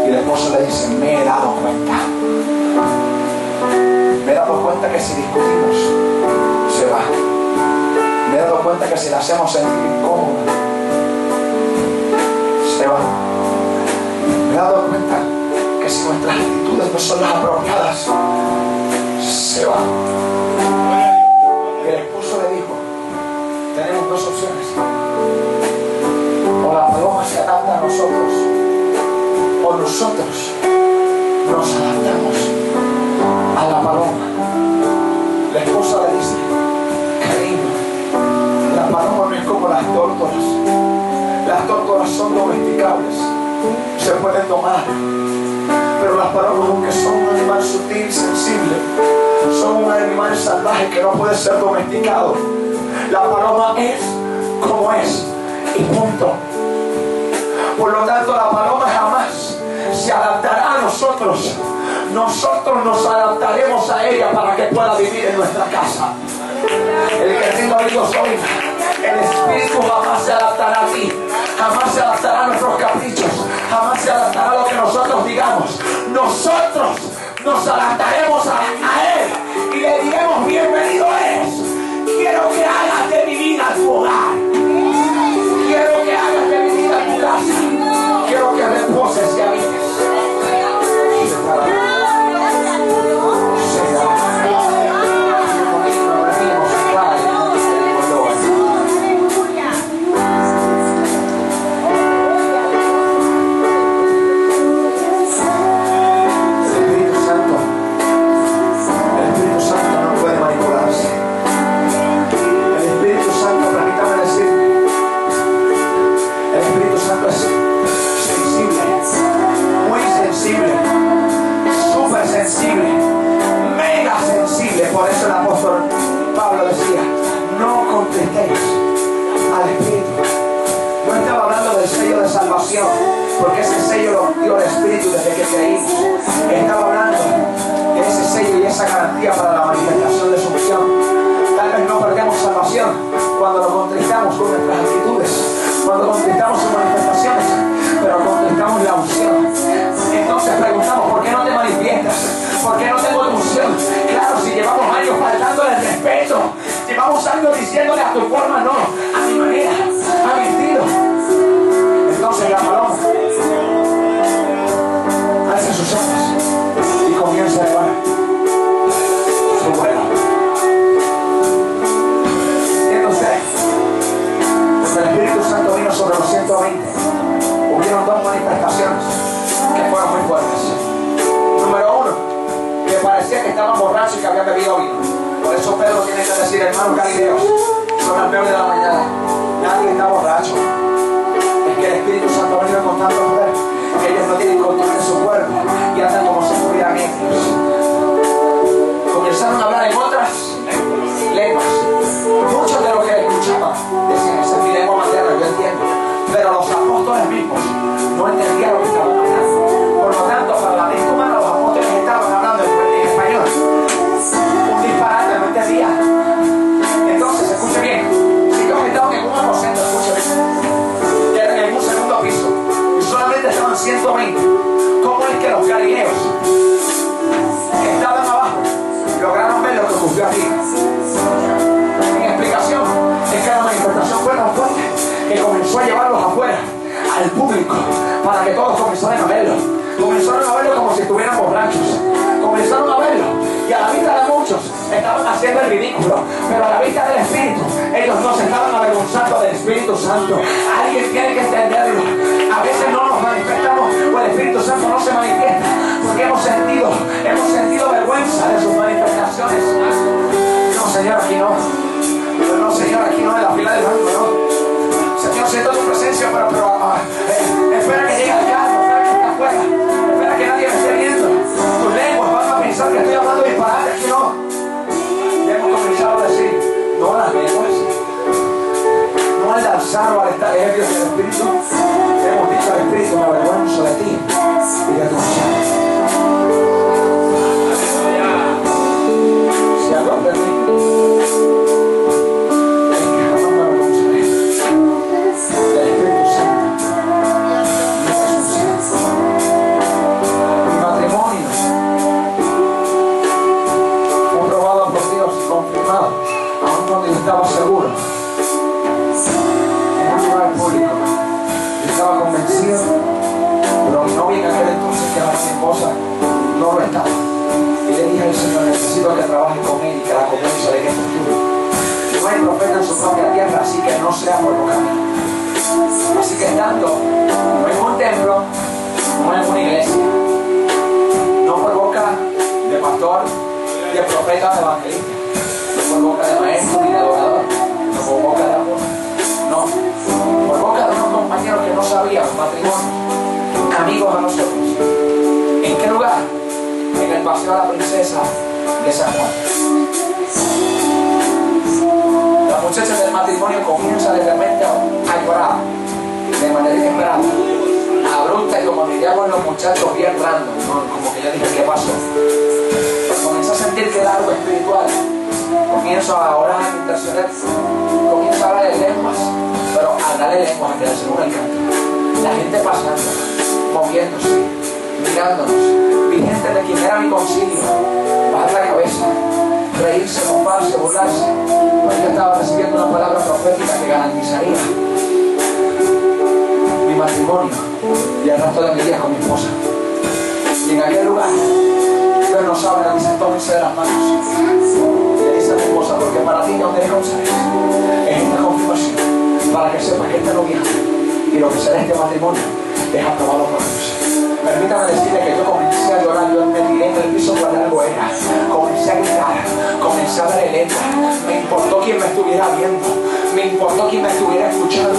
Y la esposa le dice, me he dado cuenta. Me he dado cuenta que si discutimos, se va. Me he dado cuenta que si la hacemos sentir incómoda, se va. Me he dado cuenta que si nuestras actitudes no son las apropiadas, se va. Y el esposo le dijo, tenemos dos opciones. O la paloma se adapta a nosotros, o nosotros nos adaptamos a la paloma. La esposa le dice, cariño, la paloma no es como las tórtolas. Las tórtolas son domesticables, se pueden domar, pero las palomas, aunque son un animal sutil, sensible, son un animal salvaje que no puede ser domesticado. La paloma es como es y punto. Por lo tanto, la paloma jamás se adaptará a nosotros. Nosotros nos adaptaremos a ella para que pueda vivir en nuestra casa. El que tenga oídos oiga. El Espíritu jamás se adaptará a ti, jamás se adaptará a nuestros caprichos, jamás se adaptará a lo que nosotros digamos. Nosotros nos adelantaremos a Él y le diremos: bienvenido eres. Quiero que hagas de mi vida tu hogar. Quiero que hagas de mi vida tu casa. Quiero que reposes y habites. Por eso el apóstol Pablo decía: no contristéis al Espíritu. No estaba hablando del sello de salvación, porque ese sello lo dio el Espíritu desde que creímos. Estaba hablando de ese sello y esa garantía para la manifestación de su misión. Tal vez no perdemos salvación cuando lo contristamos con nuestras actitudes, cuando contristamos sus manifestaciones, pero contristamos la unción. Entonces preguntamos: ¿por qué no te manifiestas? ¿Por qué no tengo unción? Claro, si llevamos años faltándole el respeto, llevamos años diciéndole a tu forma no, a mi manera, a mi estilo. Entonces la paloma alza sus alas y comienza a llevar su vuelo. ¿Entiende usted? Cuando el Espíritu Santo vino sobre los 120, hubieron dos manifestaciones que fueron muy fuertes. Número uno, que parecía que estaban borrachos y que habían bebido vino. Por eso Pedro tiene que decir: hermanos galileos, son las 9 de la mañana, nadie está borracho. Es que el Espíritu Santo ha venido con tanto poder que ellos no tienen control de su cuerpo y andan como si estuvieran ebrios. Comenzaron a hablar en otras lenguas. Muchos de los que escuchaban decían: esa es mi lengua materna, yo entiendo. Pero los apóstoles mismos no entendían lo que estaban hablando. Por lo tanto, para la mente humana, los apóstoles estaban hablando en español. Un disparate, no entendía. Entonces, escuche bien. Si ellos estaban en un aposento, escuche bien, en un segundo piso, y solamente estaban 120, ¿cómo es que los galileos que estaban abajo lograron ver lo que ocurrió aquí? Mi explicación es que la manifestación fue tan fuerte que comenzó a llevarlos afuera al público para que todos comenzaran a verlo. Comenzaron a verlo como si estuvieran borrachos. Comenzaron a verlo y a la vista de muchos estaban haciendo el ridículo, pero a la vista del Espíritu ellos no se estaban avergonzando del Espíritu Santo. Alguien tiene que entenderlo. A veces no nos manifestamos o el Espíritu Santo no se manifiesta porque hemos sentido vergüenza de sus manifestaciones. No, Señor, aquí no. No, Señor, aquí no, en la fila del banco, no. Señor, siento tu presencia, pero espera que llegue al carro, espera que esté afuera, espera que nadie me esté viendo. Tus lenguas van a pensar que estoy hablando disparate, aquí no. Y hemos comenzado a decir: no a las lenguas, no al danzar o al estar ebrios del Espíritu. Hemos dicho al Espíritu: me avergüenzo de ti y de tu misión. Si algo permite, aún cuando yo estaba seguro, en un lugar público, yo estaba convencido, pero mi novia en aquel entonces, que era mi esposa, no lo estaba. Y le dije al Señor: necesito que trabaje con él y que la convenza de que esto es tuyo. No hay profeta en su propia tierra, así que no sea por los caminos. Así que estando no en un templo, no en una iglesia, no por boca de pastor, de profeta, de evangelista, por boca de maestro y de adorador, no por boca de amor, no, por boca de unos compañeros que no sabían matrimonio, amigos a nosotros. ¿En qué lugar? En el Paseo de la Princesa de San Juan. La muchacha del matrimonio comienza de repente a llorar de manera inesperada, abrupta, y como diríamos los muchachos, bien random, ¿no? Como que yo dije: ¿qué pasó? Pero comencé a sentir que era algo espiritual. Comienzo a orar, a interceder, comienzo a hablar de lenguas, pero a hablar de lenguas que el Señor encanta. La gente pasando, moviéndose, mirándonos, dirigentes de quien era mi concilio, bajar la cabeza, reírse, mofarse, burlarse, porque yo estaba recibiendo una palabra profética que garantizaría mi matrimonio y el resto de mi vida con mi esposa. Y en aquel lugar, Dios nos habla y dice: tómense de las manos. Y le dice a mi esposa: porque para ti, donde eres González, es esta confirmación, para que sepas que esta novia y lo que será este matrimonio es aprobado por Dios. Permítame decirle que yo comencé a llorar, yo me tiré en el piso por algo era. Comencé a gritar, comencé a darle letra. Me importó quien me estuviera viendo, me importó quien me estuviera escuchando,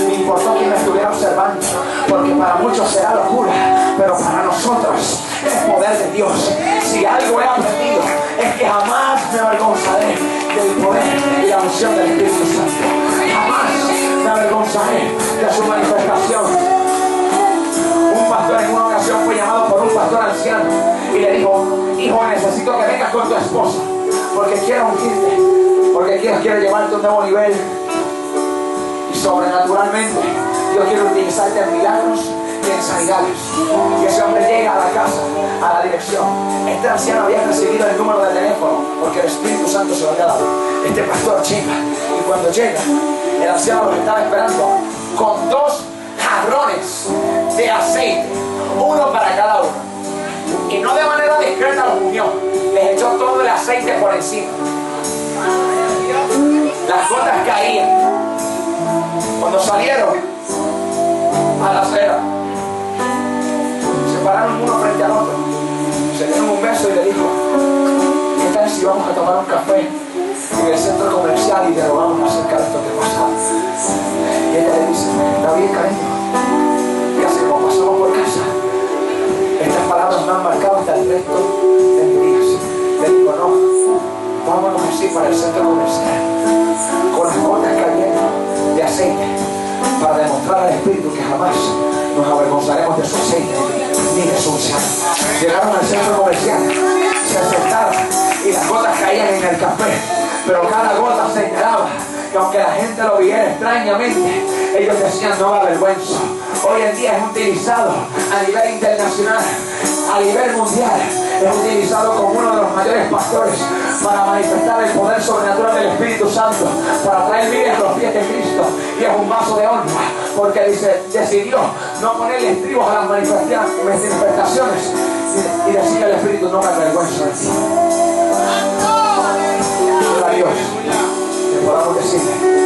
me importó quien me estuviera observando, porque para muchos será locura, pero para nosotros es poder de Dios. Si algo he aprendido es que jamás me avergonzaré del poder y la unción del Espíritu Santo. Jamás me avergonzaré de su manifestación. Un pastor en una ocasión fue llamado por un pastor anciano y le dijo: hijo, necesito que vengas con tu esposa porque quiero ungirte, porque quiero llevarte a un nuevo nivel, y sobrenaturalmente Dios quiere utilizarte en milagros y en sanidades. Y ese hombre llega a la casa, a la dirección. Este anciano había recibido el número de teléfono porque el Espíritu Santo se lo había dado. Este pastor llega, y cuando llega, el anciano lo estaba esperando con 2 jarrones de aceite, uno para cada uno, y no de manera discreta los unió, les echó todo el aceite por encima. Las gotas caían. Cuando salieron a la acera, se pararon uno frente al otro, se dieron un beso y le dijo: ¿qué tal si vamos a tomar un café en el centro comercial y dialogamos acerca de esto que pasa? Y ella le dice: está bien, cariño. Y así como pasamos por casa, estas palabras me han marcado hasta el resto de mis días. Le digo: no, vámonos así para el centro comercial, con las gotas cayendo de aceite, para demostrar al Espíritu que jamás nos avergonzaremos de su aceite ni de su unción. Llegaron al centro comercial, se sentaron y las gotas caían en el café, pero cada gota señalaba que aunque la gente lo viera extrañamente, ellos decían: no da vergüenza. Hoy en día es utilizado a nivel internacional, a nivel mundial, es utilizado como uno de los mayores pastores para manifestar el poder sobrenatural del Espíritu Santo, para traer vida a los pies de Cristo. Y es un vaso de honra, porque decidió no ponerle estribos a las manifestaciones y decirle al Espíritu: no me avergüenzo de ti. Gloria a Dios, que podamos decirle: